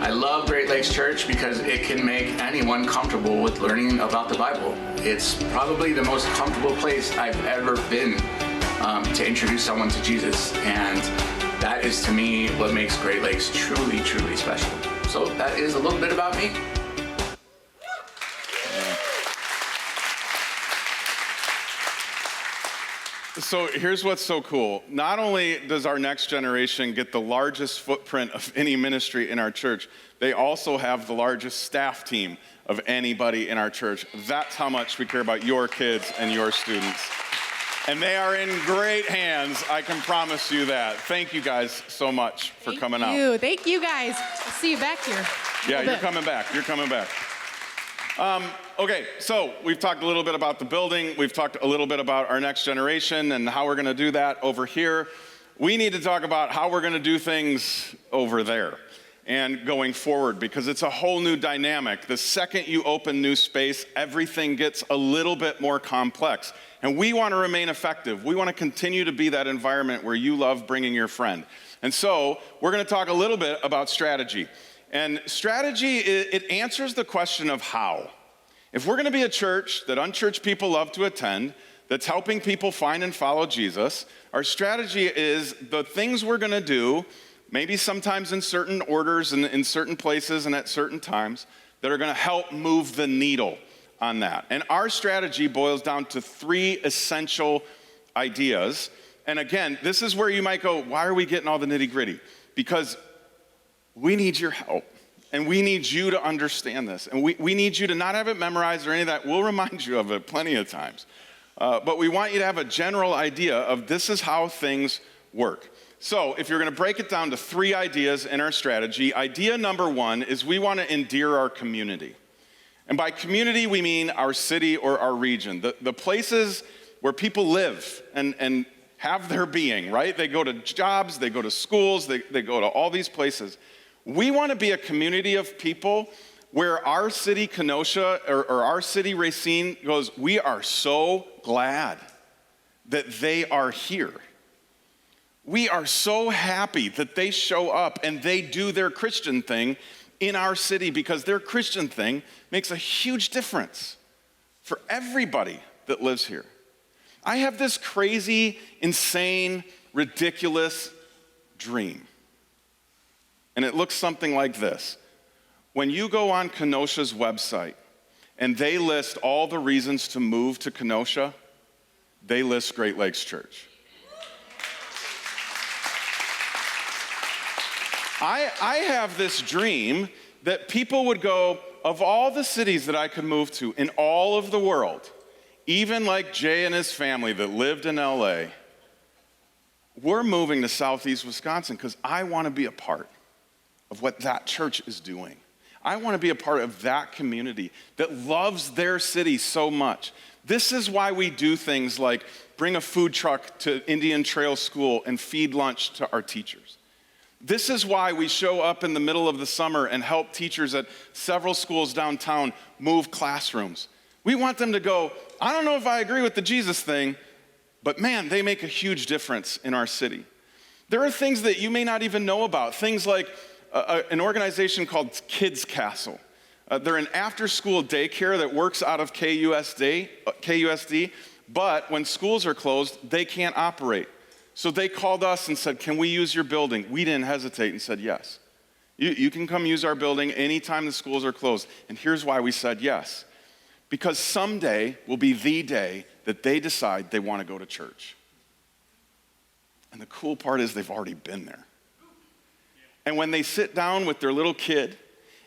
I love Great Lakes Church because it can make anyone comfortable with learning about the Bible. It's probably the most comfortable place I've ever been to introduce someone to Jesus. And that is, to me, what makes Great Lakes truly, truly special. So that is a little bit about me. So here's what's so cool. Not only does our next generation get the largest footprint of any ministry in our church, they also have the largest staff team of anybody in our church. That's how much we care about your kids and your students. And they are in great hands, I can promise you that. Thank you guys so much for coming out. Thank you guys. I'll see you back here. Yeah, you're coming back. You're coming back. Okay, so we've talked a little bit about the building. We've talked a little bit about our next generation and how we're going to do that over here. We need to talk about how we're going to do things over there and going forward, because it's a whole new dynamic. The second you open new space, everything gets a little bit more complex. And we want to remain effective. We want to continue to be that environment where you love bringing your friend. And so we're going to talk a little bit about strategy. And strategy, it answers the question of how. If we're going to be a church that unchurched people love to attend, that's helping people find and follow Jesus, our strategy is the things we're going to do, maybe sometimes in certain orders and in certain places and at certain times, that are going to help move the needle on that. And our strategy boils down to 3 essential ideas. And again, this is where you might go, why are we getting all the nitty-gritty? Because we need your help. And we need you to understand this. And we need you to not have it memorized or any of that. We'll remind you of it plenty of times. But we want you to have a general idea of this is how things work. So if you're going to break it down to 3 ideas in our strategy, idea number 1 is we want to endear our community. And by community, we mean our city or our region, the places where people live and have their being, right? They go to jobs, they go to schools, they go to all these places. We want to be a community of people where our city, Kenosha, or our city, Racine, goes, we are so glad that they are here. We are so happy that they show up and they do their Christian thing in our city, because their Christian thing makes a huge difference for everybody that lives here. I have this crazy, insane, ridiculous dream. And it looks something like this. When you go on Kenosha's website and they list all the reasons to move to Kenosha, they list Great Lakes Church. I have this dream that people would go, of all the cities that I could move to in all of the world, even like Jay and his family that lived in LA, we're moving to Southeast Wisconsin because I want to be a part of what that church is doing. I want to be a part of that community that loves their city so much. This is why we do things like bring a food truck to Indian Trail School and feed lunch to our teachers. This is why we show up in the middle of the summer and help teachers at several schools downtown move classrooms. We want them to go, I don't know if I agree with the Jesus thing, but man, they make a huge difference in our city. There are things that you may not even know about, things like an organization called Kids Castle. They're an after-school daycare that works out of KUSD, but when schools are closed, they can't operate. So they called us and said, can we use your building? We didn't hesitate and said yes. You can come use our building anytime the schools are closed. And here's why we said yes. Because someday will be the day that they decide they want to go to church. And the cool part is they've already been there. And when they sit down with their little kid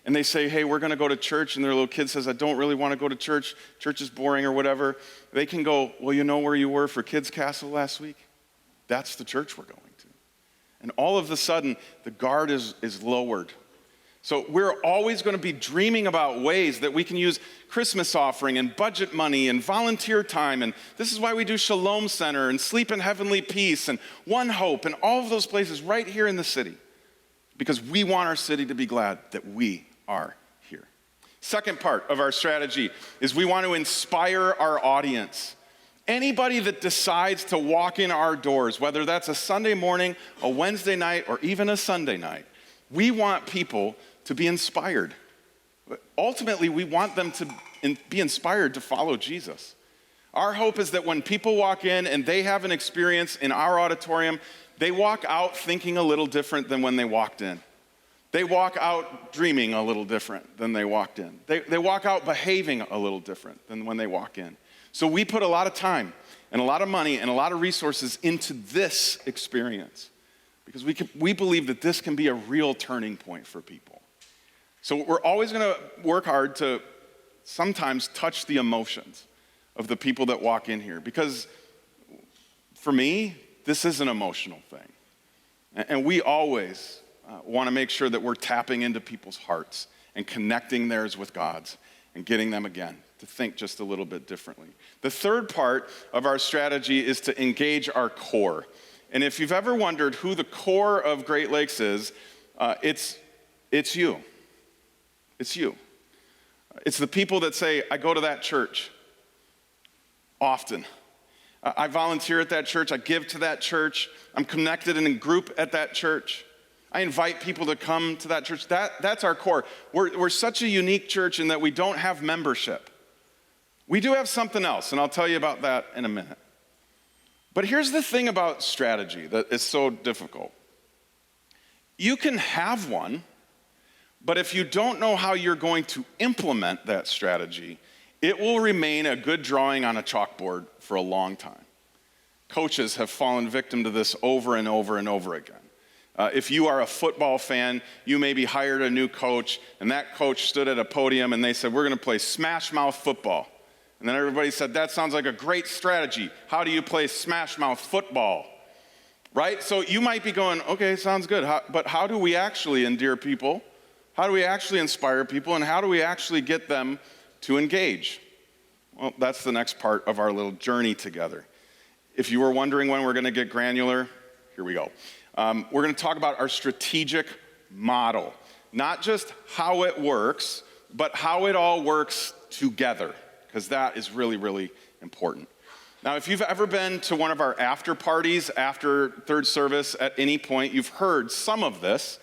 and they say, hey, we're going to go to church, and their little kid says, I don't really want to go to church. Church is boring or whatever. They can go, well, you know where you were for Kids Castle last week? That's the church we're going to. And all of a sudden, the guard is lowered. So we're always going to be dreaming about ways that we can use Christmas offering and budget money and volunteer time. And this is why we do Shalom Center and Sleep in Heavenly Peace and One Hope and all of those places right here in the city. Because we want our city to be glad that we are here. Second part of our strategy is we want to inspire our audience. Anybody that decides to walk in our doors, whether that's a Sunday morning, a Wednesday night, or even a Sunday night, we want people to be inspired. Ultimately, we want them to be inspired to follow Jesus. Our hope is that when people walk in and they have an experience in our auditorium, they walk out thinking a little different than when they walked in. They walk out dreaming a little different than they walked in. They walk out behaving a little different than when they walk in. So we put a lot of time and a lot of money and a lot of resources into this experience because we believe that this can be a real turning point for people. So we're always going to work hard to sometimes touch the emotions of the people that walk in here because for me, this is an emotional thing. And we always want to make sure that we're tapping into people's hearts and connecting theirs with God's and getting them again to think just a little bit differently. The third part of our strategy is to engage our core. And if you've ever wondered who the core of Great Lakes is, it's you. It's you. It's the people that say, I go to that church often. I volunteer at that church. I give to that church. I'm connected in a group at that church. I invite people to come to that church. That's our core. We're such a unique church in that we don't have membership. We do have something else, and I'll tell you about that in a minute. But here's the thing about strategy that is so difficult. You can have one, but if you don't know how you're going to implement that strategy, it will remain a good drawing on a chalkboard for a long time. Coaches have fallen victim to this over and over and over again. If you are a football fan, you maybe hired a new coach, and that coach stood at a podium and they said, we're going to play smash mouth football. And then everybody said, that sounds like a great strategy. How do you play smash mouth football? Right? So you might be going, okay, sounds good. But how do we actually endear people? How do we actually inspire people? And how do we actually get them to engage? Well, that's the next part of our little journey together. If you were wondering when we're going to get granular, here we go. We're going to talk about our strategic model. Not just how it works, but how it all works together. Because that is really, really important. Now, if you've ever been to one of our after parties after third service at any point, you've heard some of this.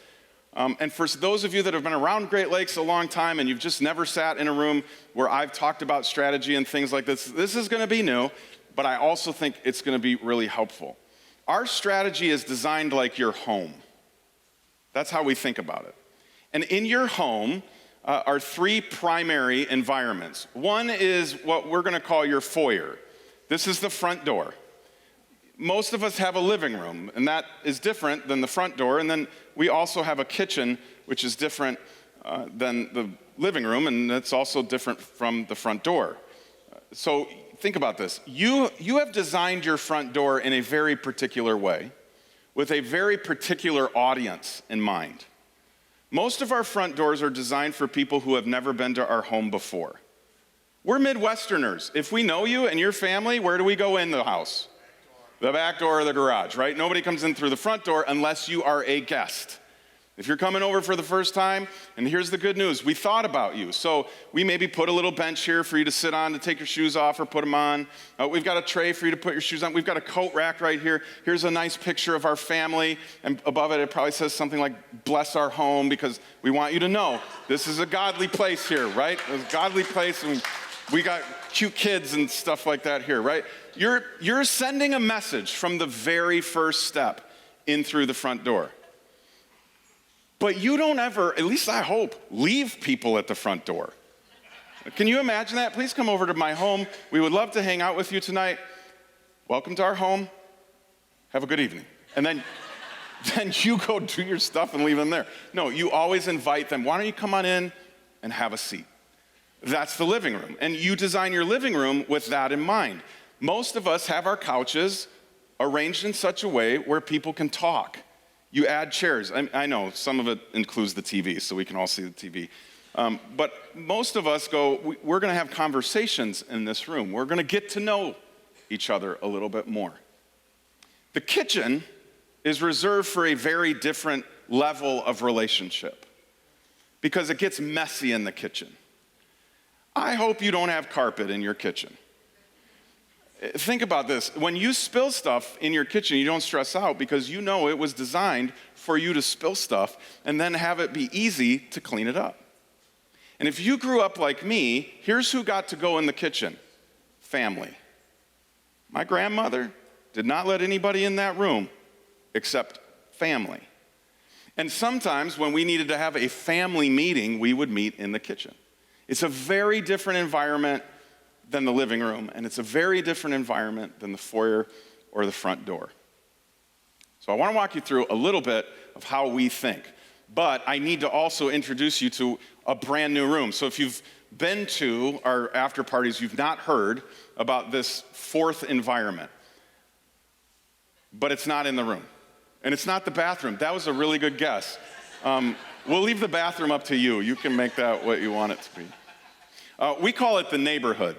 And for those of you that have been around Great Lakes a long time and you've just never sat in a room where I've talked about strategy and things like this is going to be new, but I also think it's going to be really helpful. Our strategy is designed like your home. That's how we think about it. And in your home, are three primary environments. One is what we're going to call your foyer. This is the front door. Most of us have a living room, and that is different than the front door. And then we also have a kitchen, which is different than the living room, and it's also different from the front door. So think about this. You have designed your front door in a very particular way, with a very particular audience in mind. Most of our front doors are designed for people who have never been to our home before. We're Midwesterners. If we know you and your family, where do we go in the house? The back door or the garage, right? Nobody comes in through the front door unless you are a guest. If you're coming over for the first time, and here's the good news, we thought about you. So we maybe put a little bench here for you to sit on to take your shoes off or put them on. We've got a tray for you to put your shoes on. We've got a coat rack right here. Here's a nice picture of our family. And above it, it probably says something like, bless our home, because we want you to know this is a godly place here, right? It's a godly place, and we got cute kids and stuff like that here, right? You're sending a message from the very first step in through the front door. But you don't ever, at least I hope, leave people at the front door. Can you imagine that? Please come over to my home. We would love to hang out with you tonight. Welcome to our home. Have a good evening. And then you go do your stuff and leave them there. No, you always invite them. Why don't you come on in and have a seat? That's the living room. And you design your living room with that in mind. Most of us have our couches arranged in such a way where people can talk. You add chairs. I know some of it includes the TV, so we can all see the TV. But most of us go, we're going to have conversations in this room. We're going to get to know each other a little bit more. The kitchen is reserved for a very different level of relationship because it gets messy in the kitchen. I hope you don't have carpet in your kitchen. Think about this. When you spill stuff in your kitchen, you don't stress out because you know it was designed for you to spill stuff and then have it be easy to clean it up. And if you grew up like me, here's who got to go in the kitchen: family. My grandmother did not let anybody in that room except family. And sometimes when we needed to have a family meeting, we would meet in the kitchen. It's a very different environment than the living room, and it's a very different environment than the foyer or the front door. So I want to walk you through a little bit of how we think, but I need to also introduce you to a brand new room. So if you've been to our after parties, you've not heard about this fourth environment, but it's not in the room, and it's not the bathroom. That was a really good guess. We'll leave the bathroom up to you. You can make that what you want it to be. We call it the neighborhood.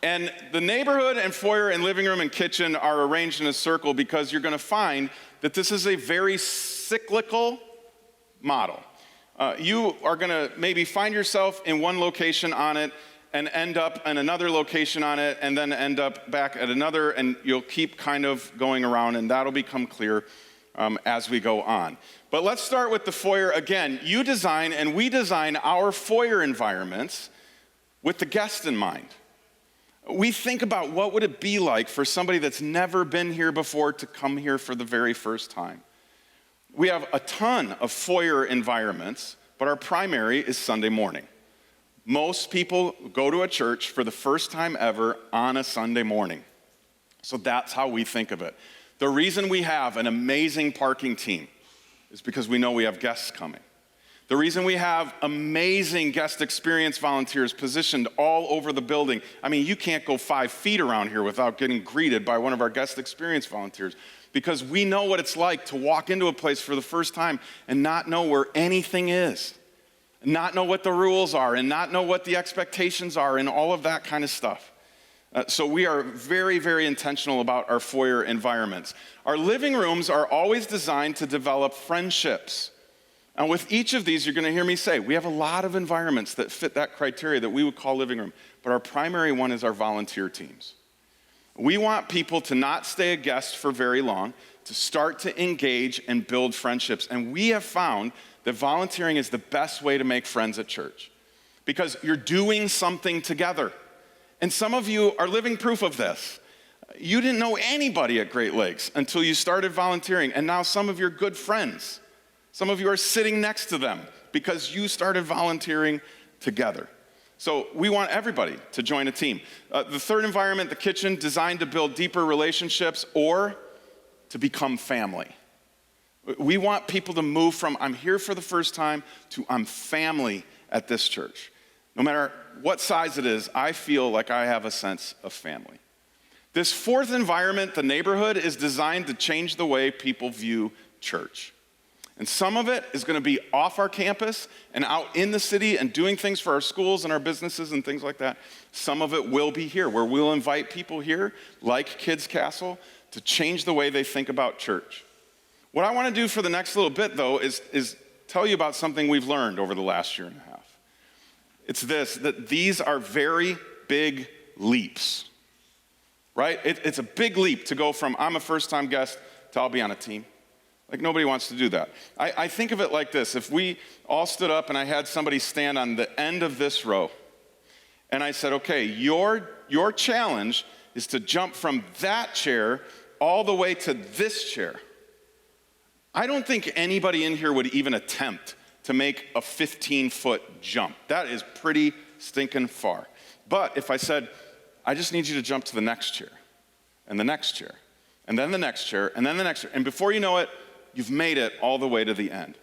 And the neighborhood and foyer and living room and kitchen are arranged in a circle because you're going to find that this is a very cyclical model. You are going to maybe find yourself in one location on it and end up in another location on it and then end up back at another, and you'll keep kind of going around, and that'll become clear as we go on. But let's start with the foyer again. You design and we design our foyer environments with the guest in mind. We think about what would it be like for somebody that's never been here before to come here for the very first time. We have a ton of foyer environments, but our primary is Sunday morning. Most people go to a church for the first time ever on a Sunday morning. So that's how we think of it. The reason we have an amazing parking team is because we know we have guests coming. The reason we have amazing guest experience volunteers positioned all over the building. I mean, you can't go 5 feet around here without getting greeted by one of our guest experience volunteers, because we know what it's like to walk into a place for the first time and not know where anything is, not know what the rules are, and not know what the expectations are, and all of that kind of stuff. So we are very, very intentional about our foyer environments. Our living rooms are always designed to develop friendships. And with each of these, you're going to hear me say, we have a lot of environments that fit that criteria that we would call living room, but our primary one is our volunteer teams. We want people to not stay a guest for very long, to start to engage and build friendships. And we have found that volunteering is the best way to make friends at church because you're doing something together. And some of you are living proof of this. You didn't know anybody at Great Lakes until you started volunteering, and now some of your good friends Some of you are sitting next to them because you started volunteering together. So we want everybody to join a team. The third environment, the kitchen, designed to build deeper relationships or to become family. We want people to move from I'm here for the first time to I'm family at this church. No matter what size it is, I feel like I have a sense of family. This fourth environment, the neighborhood, is designed to change the way people view church. And some of it is going to be off our campus and out in the city and doing things for our schools and our businesses and things like that. Some of it will be here, where we'll invite people here, like Kids Castle, to change the way they think about church. What I want to do for the next little bit, though, is tell you about something we've learned over the last year and a half. It's this, that these are very big leaps, right? It's a big leap to go from I'm a first-time guest to I'll be on a team. Like, nobody wants to do that. I think of it like this. If we all stood up and I had somebody stand on the end of this row, and I said, okay, your challenge is to jump from that chair all the way to this chair. I don't think anybody in here would even attempt to make a 15-foot jump. That is pretty stinking far. But if I said, I just need you to jump to the next chair, and the next chair, and then the next chair, and then the next chair, and before you know it, you've made it all the way to the end.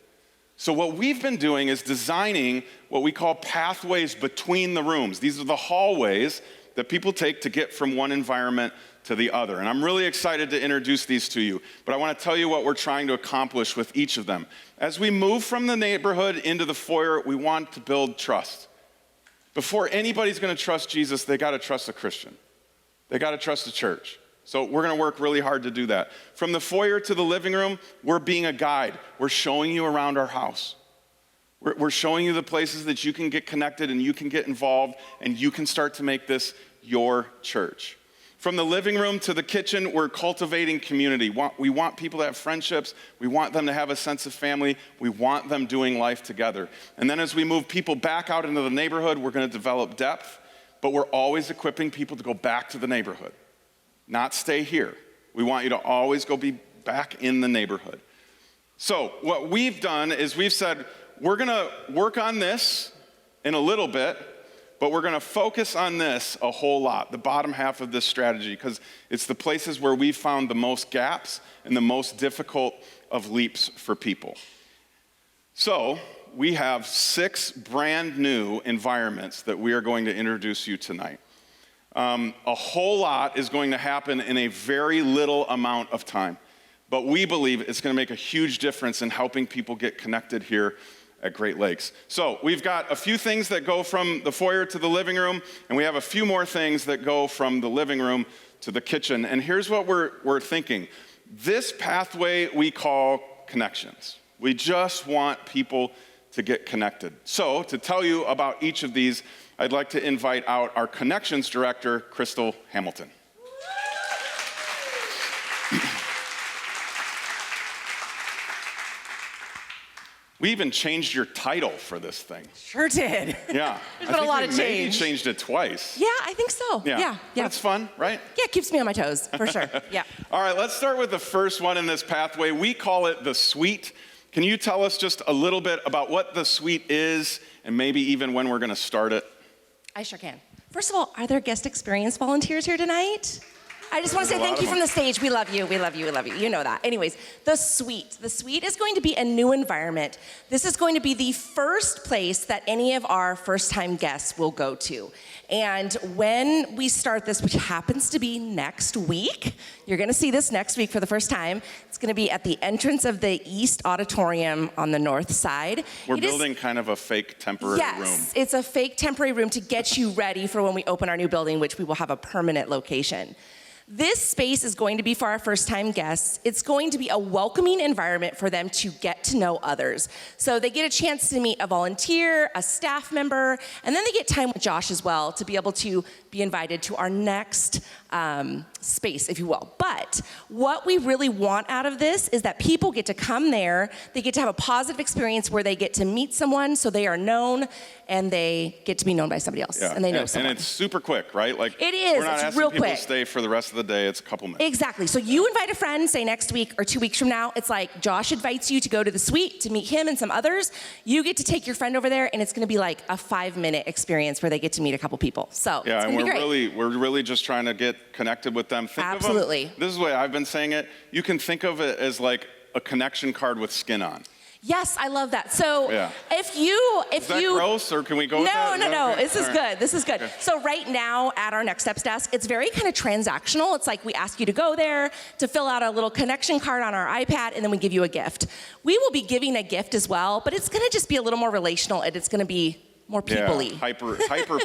So what we've been doing is designing what we call pathways between the rooms. These are the hallways that people take to get from one environment to the other. And I'm really excited to introduce these to you, but I want to tell you what we're trying to accomplish with each of them. As we move from the neighborhood into the foyer, we want to build trust. Before anybody's going to trust Jesus, they got to trust a Christian. They got to trust the church. So we're going to work really hard to do that. From the foyer to the living room, we're being a guide. We're showing you around our house. We're showing you the places that you can get connected and you can get involved and you can start to make this your church. From the living room to the kitchen, we're cultivating community. We want people to have friendships. We want them to have a sense of family. We want them doing life together. And then as we move people back out into the neighborhood, we're going to develop depth, but we're always equipping people to go back to the neighborhood, not stay here. We want you to always go be back in the neighborhood. So what we've done is we've said, we're going to work on this in a little bit, but we're going to focus on this a whole lot, the bottom half of this strategy, because it's the places where we've found the most gaps and the most difficult of leaps for people. So we have 6 brand new environments that we are going to introduce you tonight. A whole lot is going to happen in a very little amount of time, but we believe it's going to make a huge difference in helping people get connected here at Great Lakes. So we've got a few things that go from the foyer to the living room, and we have a few more things that go from the living room to the kitchen. And here's what we're thinking. This pathway we call connections. We just want people to get connected. So to tell you about each of these, I'd like to invite out our connections director, Crystal Hamilton. We even changed your title for this thing. Sure did. Yeah. There's been a lot of change. Maybe changed it twice. Yeah, I think so. Yeah. But it's fun, right? Yeah, it keeps me on my toes, for sure. Yeah. All right, let's start with the first one in this pathway. We call it the suite. Can you tell us just a little bit about what the suite is and maybe even when we're going to start it? I sure can. First of all, are there guest experience volunteers here tonight? I just want to say thank you from the stage. We love you. We love you. We love you. You know that. Anyways, the suite. The suite is going to be a new environment. This is going to be the first place that any of our first-time guests will go to. And when we start this, which happens to be next week, you're going to see this next week for the first time. It's going to be at the entrance of the East Auditorium on the north side. We're building kind of a fake temporary room. Yes, it's a fake temporary room to get you ready for when we open our new building, which we will have a permanent location. This space is going to be for our first-time guests. It's going to be a welcoming environment for them to get to know others. So they get a chance to meet a volunteer, a staff member, and then they get time with Josh as well to be able to be invited to our next space, if you will. But what we really want out of this is that people get to come there, they get to have a positive experience where they get to meet someone so they are known and they get to be known by somebody else and they know someone. And it's super quick, right? Like it is, we're not it's asking real people quick. to stay for the rest of the day, it's a couple minutes. Exactly. So you invite a friend, say next week or 2 weeks from now. It's like Josh invites you to go to the suite to meet him and some others. You get to take your friend over there, and it's going to be like a 5-minute experience where they get to meet a couple people. So yeah, it's and gonna be great. we're really just trying to get connected with them. Think Absolutely. Of them, this is the way I've been saying it. You can think of it as like a connection card with skin on. Yes, I love that. So Yeah. if you Is that gross, or can we go with that? No. Okay. This is All right. good. This is good. Okay. So right now at our Next Steps desk, it's very kind of transactional. It's like we ask you to go there to fill out a little connection card on our iPad, and then we give you a gift. We will be giving a gift as well, but it's going to just be a little more relational, and it's going to be more people-y. Yeah, hyper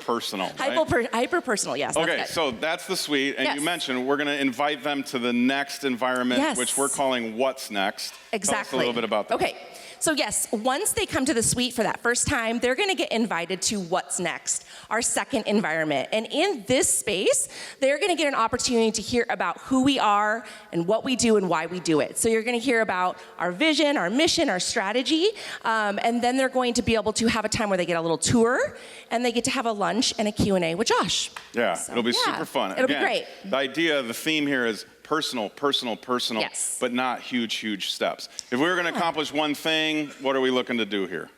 personal. Right? Hyper personal, yes. that's Okay, good. so that's the suite, and Yes. you mentioned we're going to invite them to the next environment, Yes. which we're calling What's Next. Exactly. Tell us a little bit about that. Okay. So yes, once they come to the suite for that first time, they're going to get invited to What's Next, our second environment. And in this space, they're going to get an opportunity to hear about who we are and what we do and why we do it. So you're going to hear about our vision, our mission, our strategy, and then they're going to be able to have a time where they get a little tour, and they get to have a lunch and a Q&A with Josh. Yeah, So, it'll be yeah, super fun. it'll be Again, great. The theme here is personal, Yes. but not huge steps. If we were going to accomplish one thing, what are we looking to do here?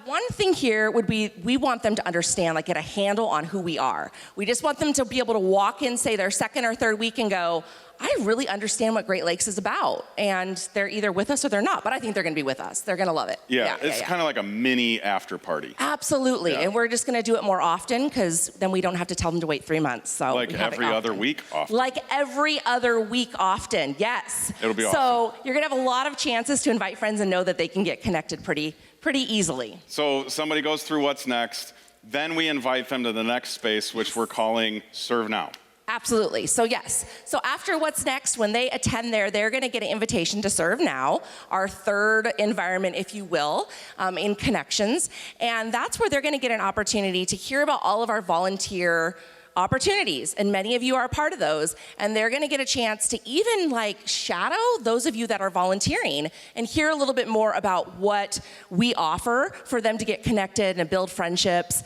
One thing here would be we want them to understand, like get a handle on who we are. We just want them to be able to walk in, say their second or third week and go, I really understand what Great Lakes is about. And they're either with us or they're not, but I think they're going to be with us. They're going to love it. Yeah, it's kind of like a mini after party. Absolutely. Yeah. And we're just going to do it more often because then we don't have to tell them to wait 3 months. So Like we have it every other often. week often. Like every other week often, yes. It'll be So awesome. you're going to have a lot of chances to invite friends and know that they can get connected pretty easily. So somebody goes through What's Next, then we invite them to the next space, which we're calling Serve Now. Absolutely. So yes. So after What's Next, when they attend there, they're going to get an invitation to Serve Now, our third environment, if you will, in Connections. And that's where they're going to get an opportunity to hear about all of our volunteer opportunities, and many of you are a part of those, and they're going to get a chance to even like shadow those of you that are volunteering and hear a little bit more about what we offer for them to get connected and build friendships.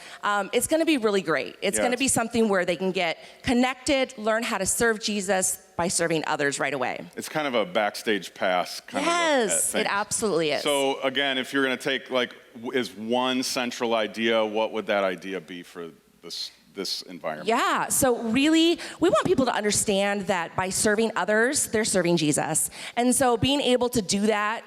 It's going to be really great. It's going to be something where they can get connected, learn how to serve Jesus by serving others right away. It's kind of a backstage pass kind Yes, of it absolutely is. So again, if you're going to take like is one central idea, what would that idea be for this environment? Yeah, so really, we want people to understand that by serving others, they're serving Jesus. And so being able to do that,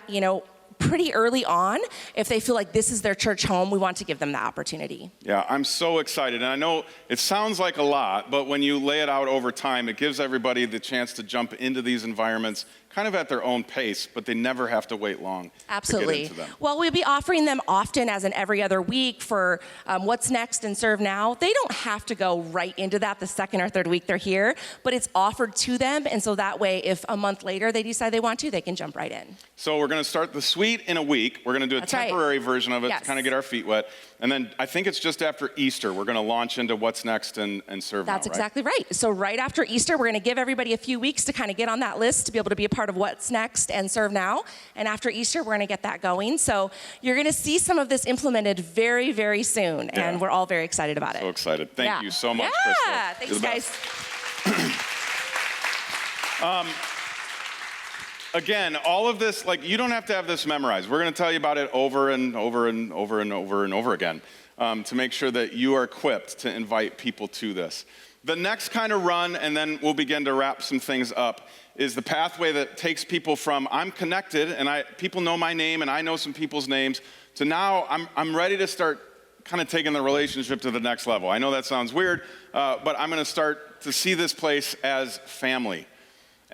pretty early on, if they feel like this is their church home, we want to give them that opportunity. Yeah, I'm so excited. And I know it sounds like a lot, but when you lay it out over time, it gives everybody the chance to jump into these environments kind of at their own pace, but they never have to wait long Absolutely. to get into them. Well, we'll be offering them often as an every other week for What's Next and Serve Now. They don't have to go right into that the second or third week they're here, but it's offered to them. And so that way, if a month later they decide they want to, they can jump right in. So we're going to start the suite in a week. We're going to do a That's right. temporary version of it Yes. to kind of get our feet wet. And then I think it's just after Easter, we're going to launch into What's Next and Serve Now, That's right? exactly right. So right after Easter, we're going to give everybody a few weeks to kind of get on that list to be able to be a part of What's Next and Serve Now. And after Easter, we're going to get that going. So you're going to see some of this implemented very, very soon. Yeah. And we're all very excited about So it. excited. Thank Yeah. you so much, Yeah, Crystal. thanks, You're the guys. best. Again, all of this, like, you don't have to have this memorized. We're going to tell you about it over and over and over and over and over again to make sure that you are equipped to invite people to this. The next kind of run, and then we'll begin to wrap some things up, is the pathway that takes people from I'm connected and people know my name and I know some people's names to now I'm ready to start kind of taking the relationship to the next level. I know that sounds weird, but I'm going to start to see this place as family.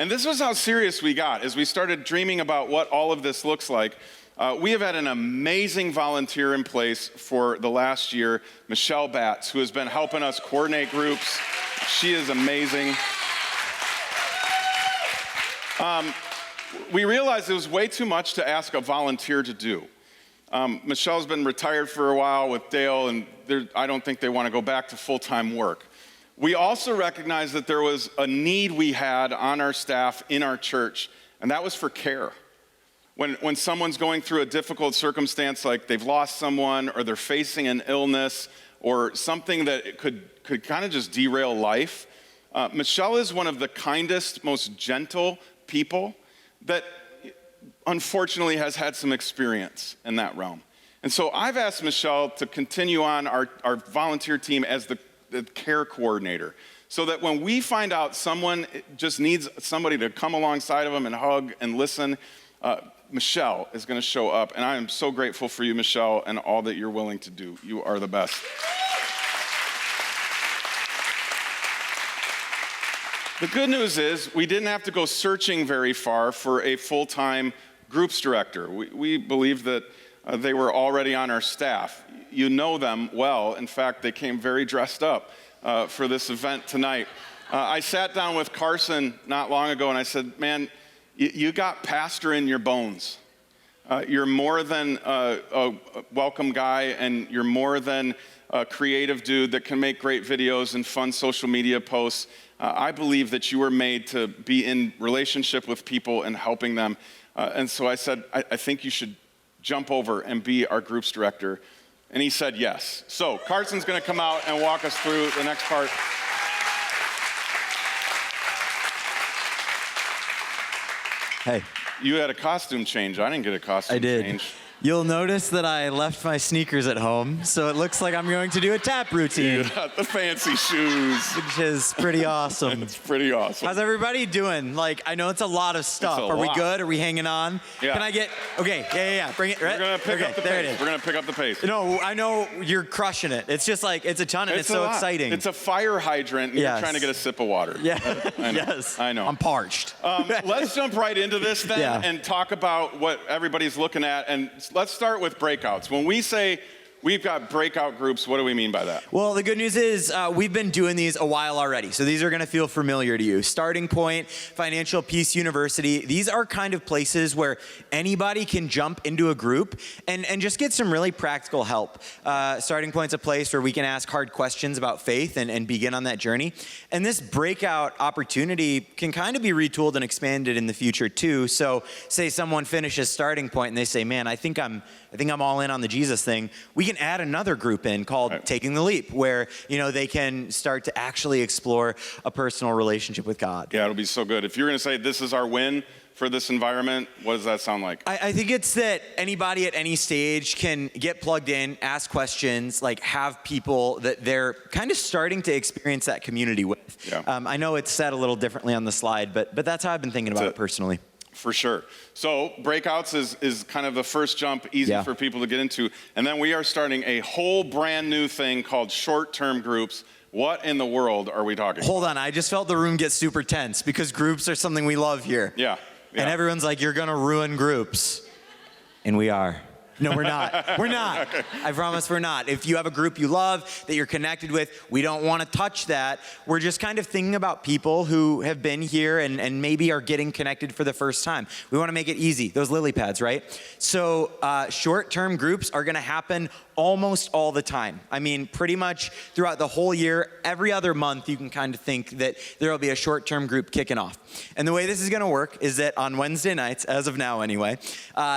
And this was how serious we got as we started dreaming about what all of this looks like. We have had an amazing volunteer in place for the last year, Michelle Batts, who has been helping us coordinate groups. She is amazing. We realized it was way too much to ask a volunteer to do. Michelle's been retired for a while with Dale, and I don't think they want to go back to full-time work. We also recognized that there was a need we had on our staff in our church, and that was for care. When someone's going through a difficult circumstance, like they've lost someone or they're facing an illness or something that could kind of just derail life, Michelle is one of the kindest, most gentle people that unfortunately has had some experience in that realm. And so I've asked Michelle to continue on our volunteer team as the care coordinator, so that when we find out someone just needs somebody to come alongside of them and hug and listen, Michelle is going to show up. And I am so grateful for you, Michelle, and all that you're willing to do. You are the best. The good news is we didn't have to go searching very far for a full-time groups director. We believe that they were already on our staff. You know them well. In fact, they came very dressed up for this event tonight. I sat down with Carson not long ago and I said, man, you got pastor in your bones. You're more than a welcome guy, and you're more than a creative dude that can make great videos and fun social media posts. I believe that you were made to be in relationship with people and helping them. And so I said, I think you should jump over and be our groups director. And he said yes. So Carson's gonna come out and walk us through the next part. Hey. You had a costume change. I didn't get a costume change. You'll notice that I left my sneakers at home, so it looks like I'm going to do a tap routine. You got the fancy shoes. Which is pretty awesome. It's pretty awesome. How's everybody doing? Like, I know it's a lot of stuff. Are we good? Are we hanging on? Yeah. Can I get, okay, yeah. Bring it, right? We're gonna pick up the there pace. it is. We're gonna pick up the pace. No, I know you're crushing it. It's just like, it's a ton and it's so exciting. It's a fire hydrant and you're trying to get a sip of water. Yeah, I know. yes. I know. I'm parched. Let's jump right into this then and talk about what everybody's looking at. And let's start with breakouts. When we say we've got breakout groups, what do we mean by that? Well, the good news is we've been doing these a while already, so these are going to feel familiar to you. Starting Point, Financial Peace University, these are kind of places where anybody can jump into a group and just get some really practical help. Starting Point's a place where we can ask hard questions about faith and begin on that journey. And this breakout opportunity can kind of be retooled and expanded in the future too. So say someone finishes Starting Point and they say, man, I think I'm all in on the Jesus thing. We can add another group in called Taking the Leap, where they can start to actually explore a personal relationship with God. Yeah, it'll be so good. If you're going to say this is our win for this environment, what does that sound like? I think it's that anybody at any stage can get plugged in, ask questions, like have people that they're kind of starting to experience that community with. Yeah. I know it's said a little differently on the slide, but that's how I've been thinking about it personally. For sure. So breakouts is kind of the first jump, easy for people to get into. And then we are starting a whole brand new thing called short-term groups. What in the world are we talking Hold on, I just felt the room get super tense because groups are something we love here. Yeah. And everyone's like, you're gonna ruin groups. And we are. No, we're not. We're not. I promise we're not. If you have a group you love that you're connected with, we don't want to touch that. We're just kind of thinking about people who have been here and maybe are getting connected for the first time. We want to make it easy. Those lily pads, right? So short-term groups are going to happen almost all the time. I mean, pretty much throughout the whole year, every other month, you can kind of think that there will be a short-term group kicking off. And the way this is going to work is that on Wednesday nights, as of now anyway,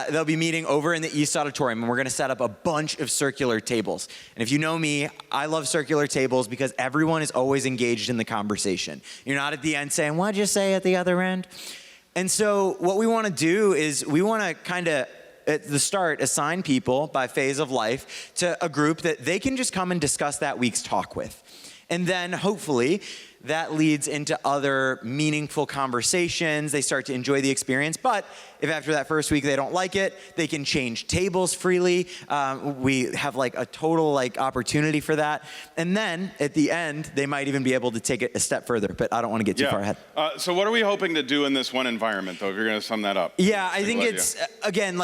they'll be meeting over in the East Auditorium, and we're going to set up a bunch of circular tables. And if you know me, I love circular tables because everyone is always engaged in the conversation. You're not at the end saying, what'd you say at the other end? And so what we want to do is we want to kind of at the start, assign people by phase of life to a group that they can just come and discuss that week's talk with. And then hopefully that leads into other meaningful conversations. They start to enjoy the experience. But if after that first week they don't like it, they can change tables freely. We have like a total opportunity for that. And then at the end, they might even be able to take it a step further. But I don't want to get too far ahead. So what are we hoping to do in this one environment, though, if you're going to sum that up? Yeah, I think it's, again,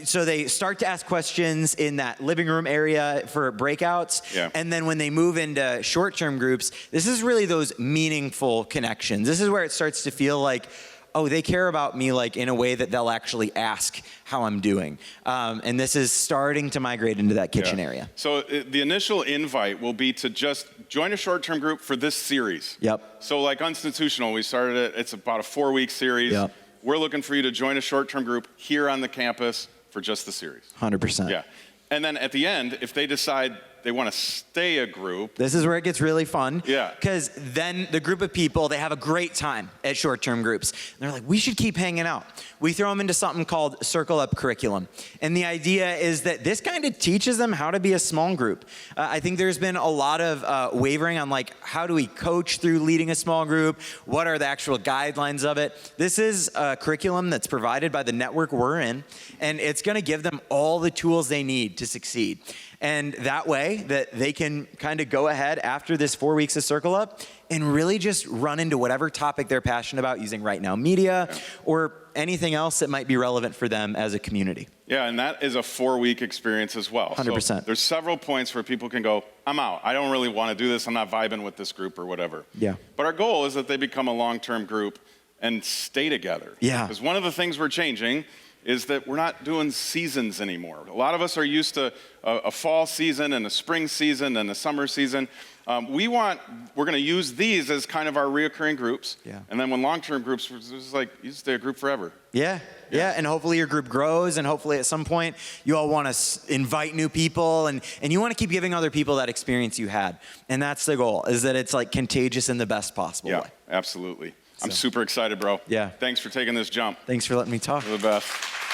so they start to ask questions in that living room area for breakouts. Yeah. And then when they move into short-term groups, this is really those meaningful connections. This is where it starts to feel like, oh, they care about me like in a way that they'll actually ask how I'm doing. And this is starting to migrate into that kitchen area. So the initial invite will be to just join a short-term group for this series. Yep. So like Unstitutional, we started it, it's about a 4-week series. Yep. We're looking for you to join a short-term group here on the campus for just the series. 100%. Yeah. And then at the end, if they decide they want to stay a group. This is where it gets really fun. Yeah. Because then the group of people, they have a great time at short-term groups. And they're like, we should keep hanging out. We throw them into something called Circle Up Curriculum. And the idea is that this kind of teaches them how to be a small group. I think there's been a lot of wavering on like, how do we coach through leading a small group? What are the actual guidelines of it? This is a curriculum that's provided by the network we're in, and it's gonna give them all the tools they need to succeed. And that way that they can kind of go ahead after this 4 weeks of Circle Up and really just run into whatever topic they're passionate about using Right Now Media or anything else that might be relevant for them as a community. Yeah, and that is a 4-week experience as well. 100%. So there's several points where people can go, I'm out. I don't really want to do this. I'm not vibing with this group or whatever. Yeah. But our goal is that they become a long-term group and stay together. Yeah. Because one of the things we're changing is that we're not doing seasons anymore. A lot of us are used to a fall season and a spring season and a summer season. We're going to use these as kind of our reoccurring groups. Yeah. And then when long-term groups, it's just like, you stay a group forever. Yeah, and hopefully your group grows, and hopefully at some point you all want to invite new people, and you want to keep giving other people that experience you had. And that's the goal, is that it's like contagious in the best possible way. Yeah, absolutely. I'm super excited, bro. Yeah. Thanks for taking this jump. Thanks for letting me talk. You're the best.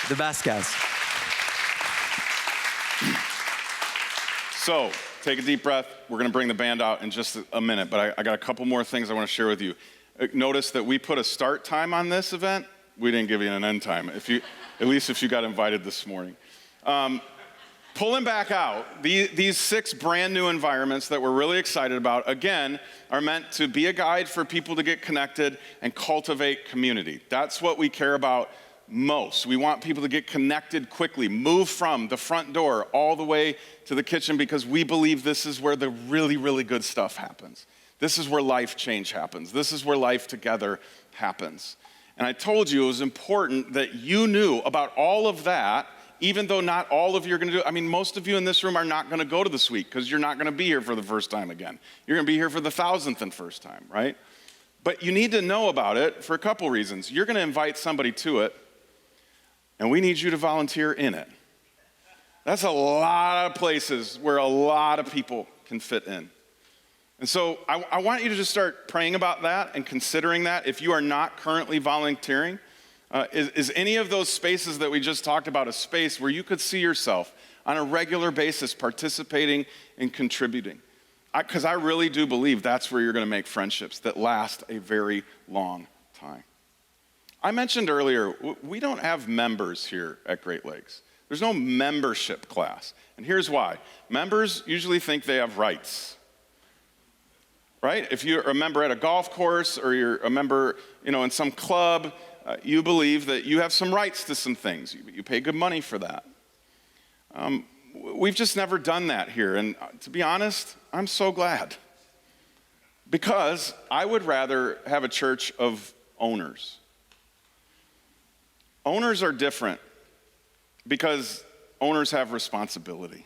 The best, guys. So, take a deep breath. We're going to bring the band out in just a minute, but I got a couple more things I want to share with you. Notice that we put a start time on this event. We didn't give you an end time, at least if you got invited this morning. Pulling back out, these 6 brand new environments that we're really excited about, again, are meant to be a guide for people to get connected and cultivate community. That's what we care about most. We want people to get connected quickly, move from the front door all the way to the kitchen, because we believe this is where the really, really good stuff happens. This is where life change happens. This is where life together happens. And I told you it was important that you knew about all of that, even though not all of you are going to do it. I mean, most of you in this room are not going to go to the suite because you're not going to be here for the first time again. You're going to be here for the 1,000th and first time, right? But you need to know about it for a couple reasons. You're going to invite somebody to it, and we need you to volunteer in it. That's a lot of places where a lot of people can fit in. And so I want you to just start praying about that and considering that. If you are not currently volunteering, is any of those spaces that we just talked about a space where you could see yourself on a regular basis participating and contributing? Because I really do believe that's where you're going to make friendships that last a very long time. I mentioned earlier, we don't have members here at Great Lakes. There's no membership class. And here's why. Members usually think they have rights. Right? If you're a member at a golf course or you're a member, in some club, you believe that you have some rights to some things. You pay good money for that. We've just never done that here. And to be honest, I'm so glad. Because I would rather have a church of owners. Owners are different because owners have responsibility.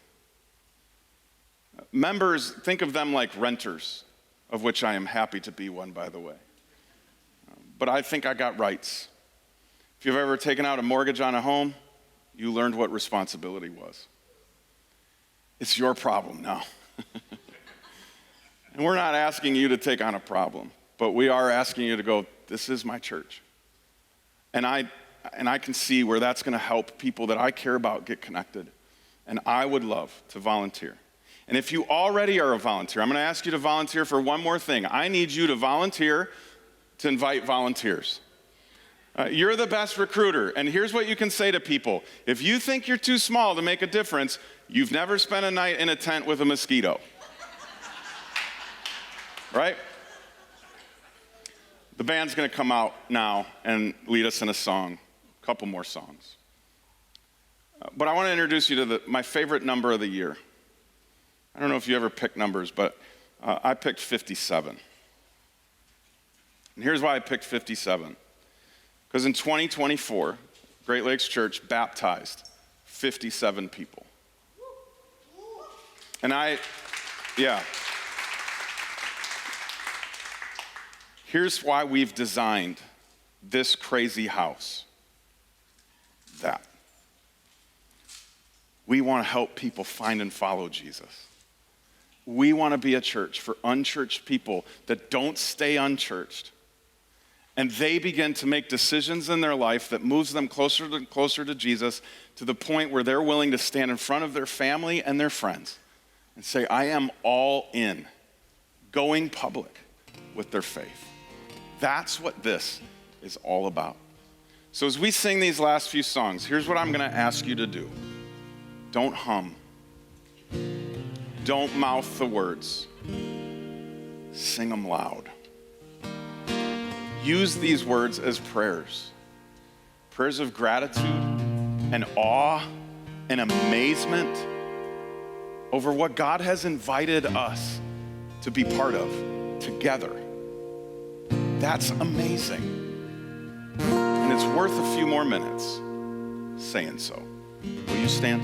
Members, think of them like renters, of which I am happy to be one, by the way. But I think I got rights. If you've ever taken out a mortgage on a home, you learned what responsibility was. It's your problem now. And we're not asking you to take on a problem, but we are asking you to go, this is my church. And I can see where that's going to help people that I care about get connected. And I would love to volunteer. And if you already are a volunteer, I'm going to ask you to volunteer for one more thing. I need you to volunteer to invite volunteers. You're the best recruiter. And here's what you can say to people. If you think you're too small to make a difference, you've never spent a night in a tent with a mosquito. Right? The band's going to come out now and lead us in a song, a couple more songs. But I want to introduce you to my favorite number of the year. I don't know if you ever pick numbers, but I picked 57. And here's why I picked 57. Because in 2024, Great Lakes Church baptized 57 people. And here's why we've designed this crazy house. That. We want to help people find and follow Jesus. We want to be a church for unchurched people that don't stay unchurched. And they begin to make decisions in their life that moves them closer to Jesus, to the point where they're willing to stand in front of their family and their friends and say, I am all in, going public with their faith. That's what this is all about. So as we sing these last few songs, here's what I'm going to ask you to do. Don't hum. Don't mouth the words. Sing them loud. Use these words as prayers. Prayers of gratitude and awe and amazement over what God has invited us to be part of together. That's amazing. And it's worth a few more minutes saying so. Will you stand?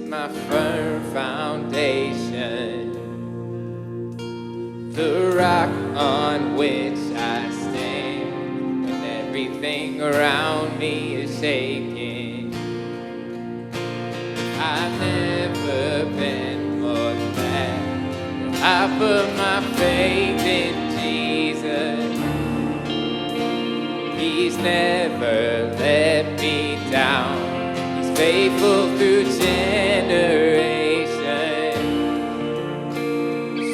My firm foundation, the rock on which I stand when everything around me is shaking. I've never been more glad that I put my faith in Jesus. He's never let me down. Faithful through generations.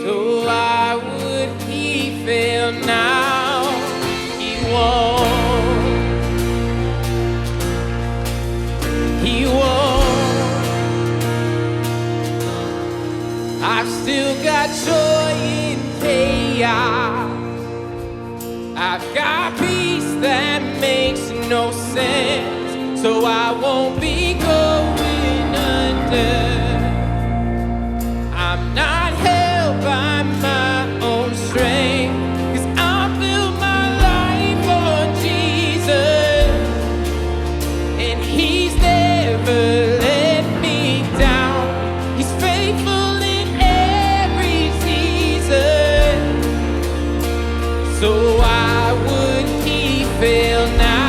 So why would he fail now? He won't. He won't. I've still got joy in chaos. I've got peace that makes no sense. So I won't be going under. I'm not held by my own strength, 'cause I built my life on Jesus, and he's never let me down. He's faithful in every season. So why would he fail now?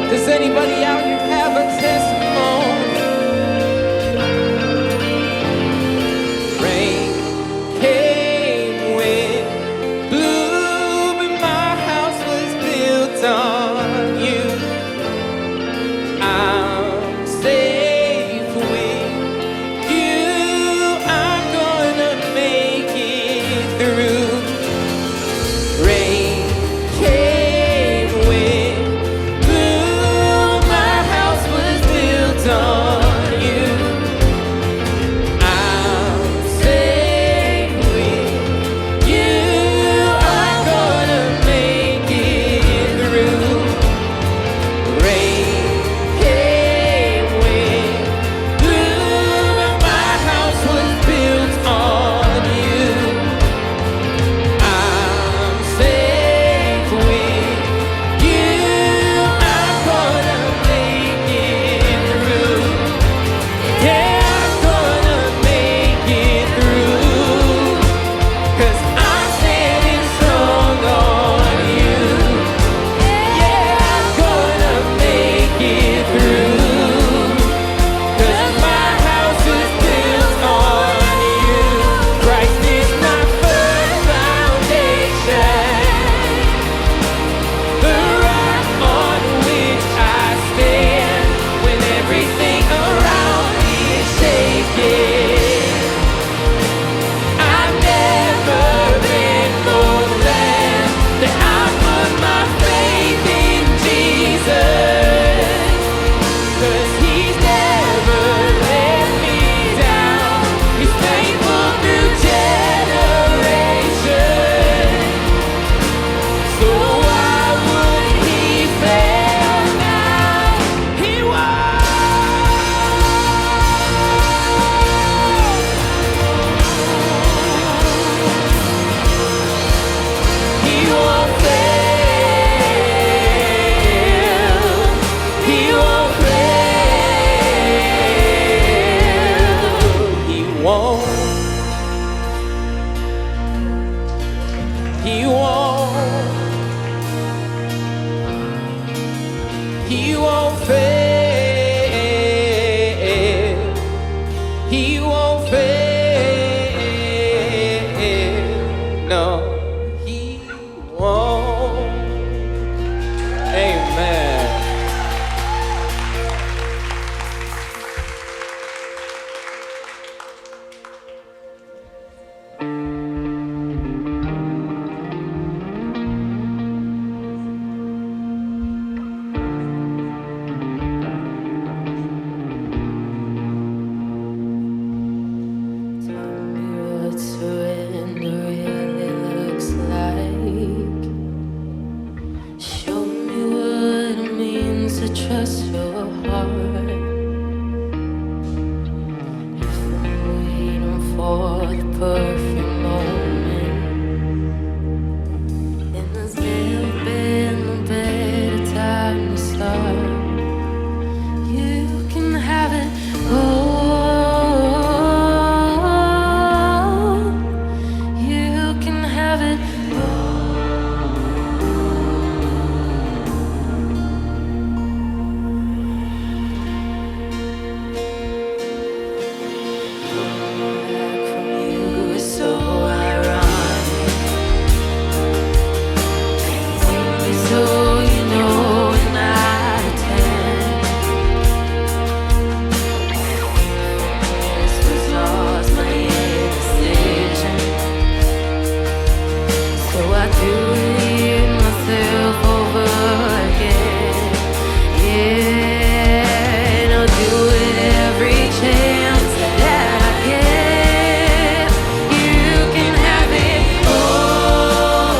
Does anybody out here have a testimony? No, he won't. Amen. What surrender really looks like. Show me what it means to trust your heart. If I'm waiting for the perfect moment, then there's never been a better time to start. You can have it all. You can have it back from you is so ironic. So you know, and out of 10. This was always my indecision. So I do it myself over again. Yeah, and I'll do it every chance that I get. You can have it all.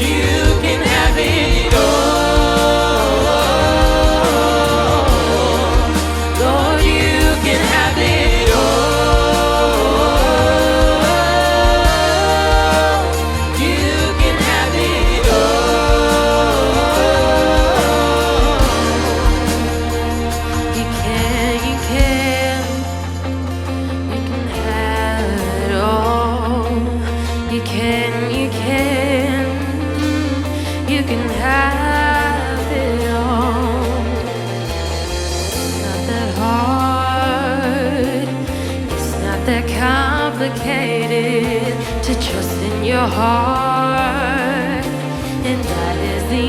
You can have it all. Lord, you can have it all. You can have it all. You can have it all. You can have it all. It's not that hard. It's not that complicated to trust in your heart. And that is the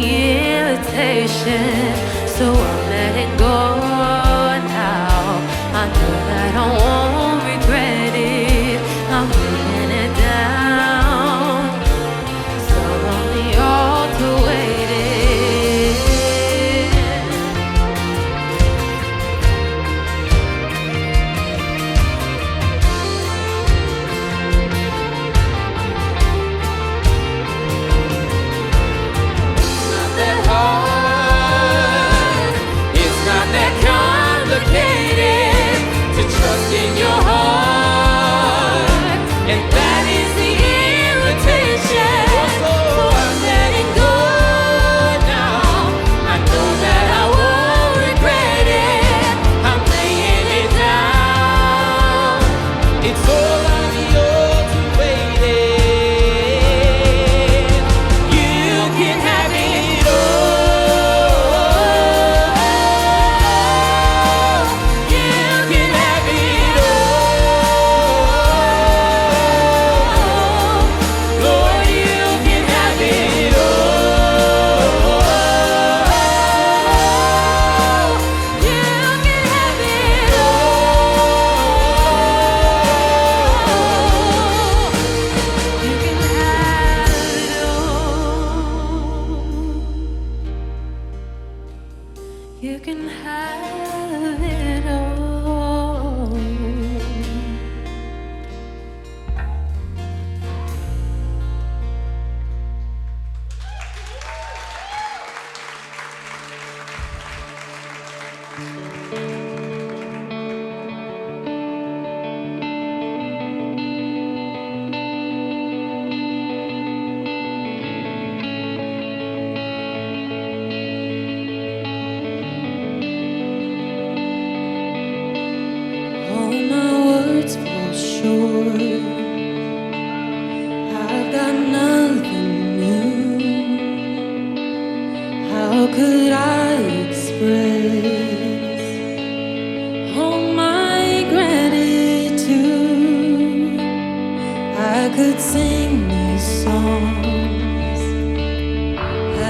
invitation. So I'm letting go now. I know that I won't regret it. I'm laying it down. So on the altar waiting. Not that hard. It's not that complicated to trust in your heart. And that is the invitation. So I'm letting go now. I know that I won't regret it. I'm laying it down. It's all on the altar waiting. You can have it all. You can have it all. Lord, you can have it all. You can have it all. You can have it all. You can have it all. All my words fall short. I've got nothing new. How could I express all my gratitude? I could sing these songs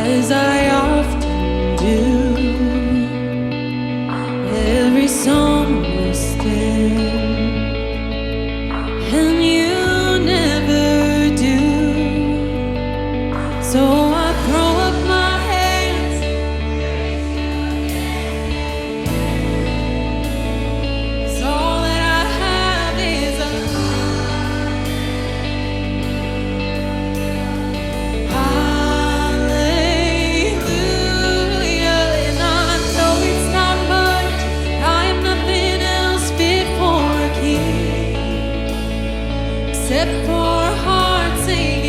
as I often do. Every song was still, and you never do. So I throw up my hands. So all that I have is a hallelujah. And I know it's not much. I am nothing else fit for a king, except for a heart singing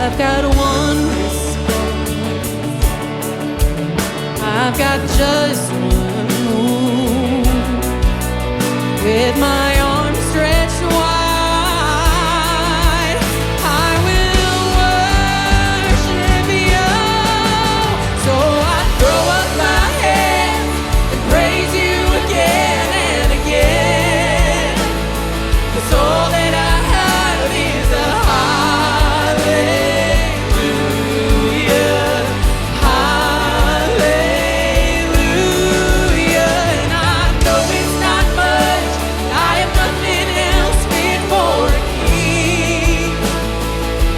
I've got one response. I've got just one move. With my arms stretched wide, I will worship you. So I throw up my hands and praise you again and again. 'Cause all that I have is a hallelujah, hallelujah. And I know it's not much. I have nothing else fit for a king,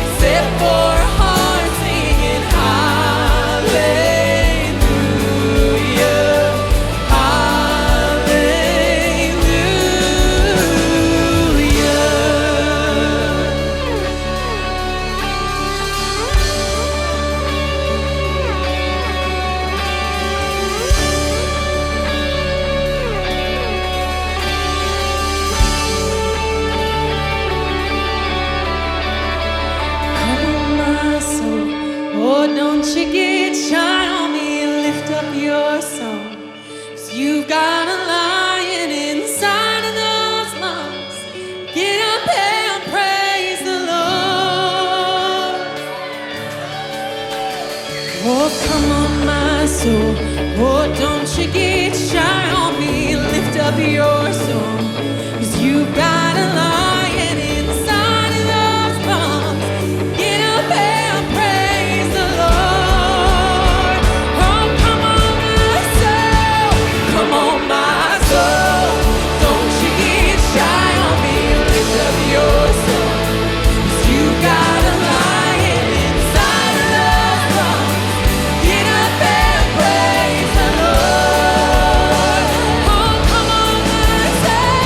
except for a heart singing hallelujah, Come on, my soul. Oh, don't you get shy on me. Lift up your song. 'Cause you've got a lion inside of those lungs. Get up and praise the Lord. Oh, come on, my soul. Oh, don't you get shy on me. Lift up your song. 'Cause you've got a lion inside of those lungs. Get up and praise the Lord. Oh, come on, my soul. Come on, my soul. Don't you get shy on me. Lift up your song. 'Cause you've got a lion inside of those lungs. Get up and praise the Lord. Oh, come on, my soul.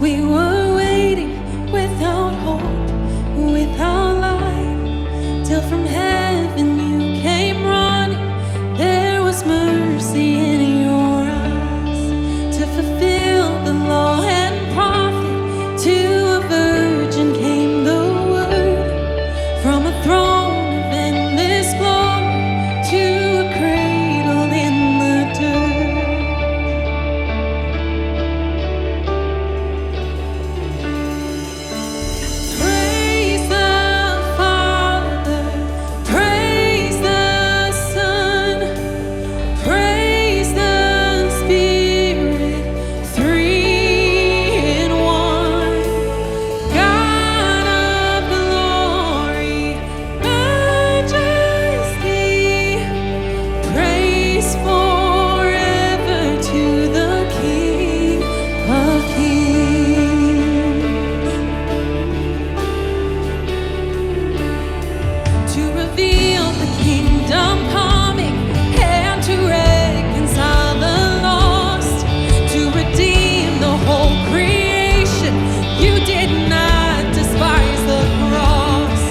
We were waiting without hope, without light, till from heaven you came running. There was mercy in your eyes to fulfill the law and prophet. To a virgin came the word from a throne of endless glory to a cradle in the dirt. Praise the Father, praise the Son, praise the Spirit, three in one. God of glory, majesty, praise forever to the King of Kings. To reveal the kingdom coming and to reconcile the lost, to redeem the whole creation. You did not despise the cross,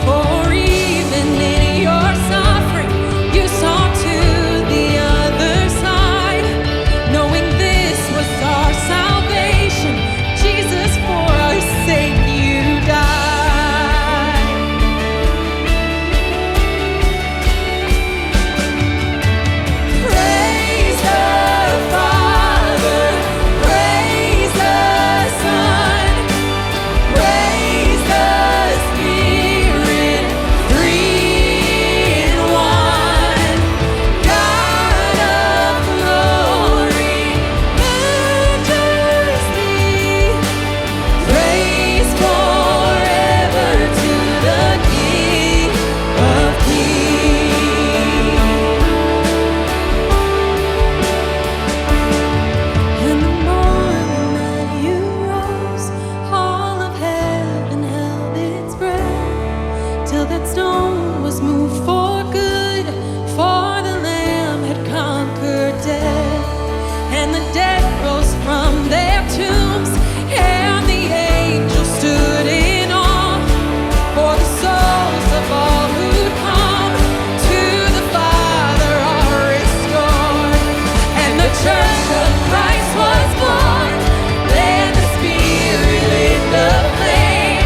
for even in your suffering you saw to the other side, knowing this was our salvation. Jesus, for our sake you died. Praise the Father, praise the Son, praise the Spirit, three in one. God of glory, majesty, praise forever to the King of Kings. In the morning that you rose, all of heaven held its breath, till that stone was moved for good, for the Lamb had conquered death. And the dead rose from their tombs, and the angels stood in awe, for the souls of all who'd come to the Father are restored. And the church of Christ was born, then the Spirit lit the flame.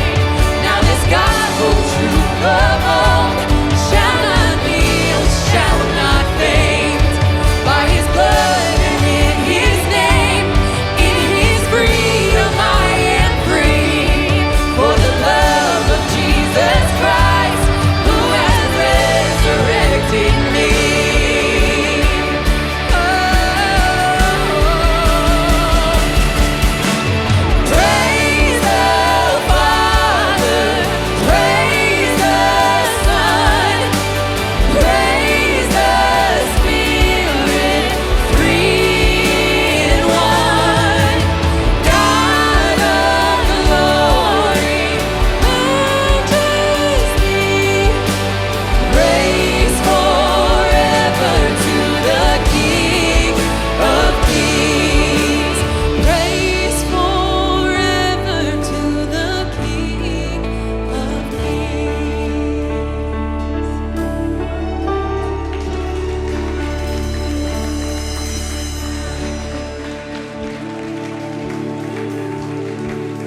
Now this gospel truth of old shall not kneel, shall not faint. By His blood and in His name, in His freedom I am free. For the love of Jesus Christ, who has resurrected me. Praise the Father, praise the Son, praise the Spirit, three in one. God of glory, majesty, praise forever to the King of Kings. Praise forever to the King of Kings.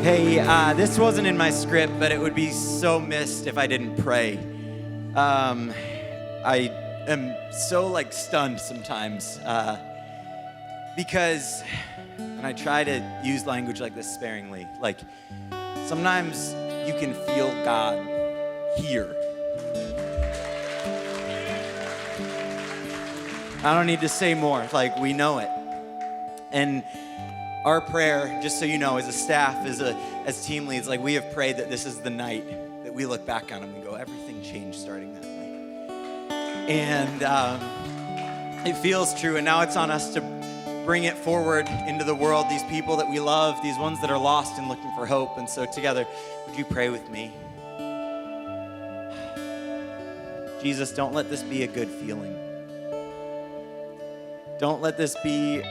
Hey, this wasn't in my script, but it would be so missed if I didn't pray. I am so like stunned sometimes because, and I try to use language like this sparingly, like sometimes you can feel God here. I don't need to say more, like we know it. And our prayer, just so you know, as a staff, as team leads, like we have prayed that this is the night that we look back on and we go, everything changed starting that night. And it feels true, and now it's on us to bring it forward into the world, these people that we love, these ones that are lost and looking for hope. And so together, would you pray with me? Jesus, don't let this be a good feeling. Don't let this be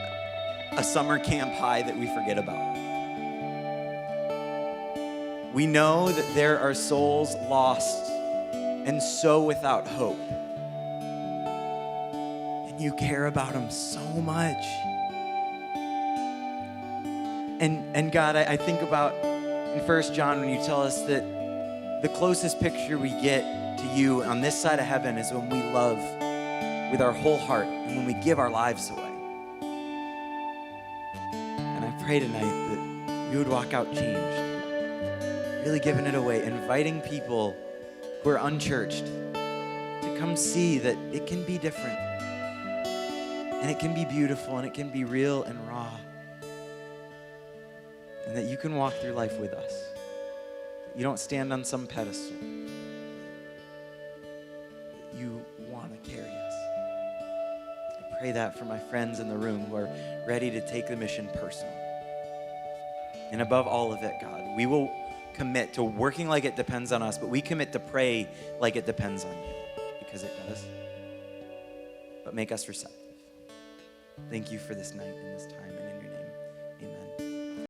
a summer camp high that we forget about. We know that there are souls lost and so without hope. And you care about them so much. And God, I think about in 1 John when you tell us that the closest picture we get to you on this side of heaven is when we love with our whole heart and when we give our lives away. And I pray tonight that you would walk out changed, really giving it away, inviting people who are unchurched to come see that it can be different and it can be beautiful and it can be real and raw, and that you can walk through life with us. That you don't stand on some pedestal. That you want to carry us. I pray that for my friends in the room who are ready to take the mission personal. And above all of it, God, we will commit to working like it depends on us, but we commit to pray like it depends on you, because it does. But make us receptive. Thank you for this night and this time.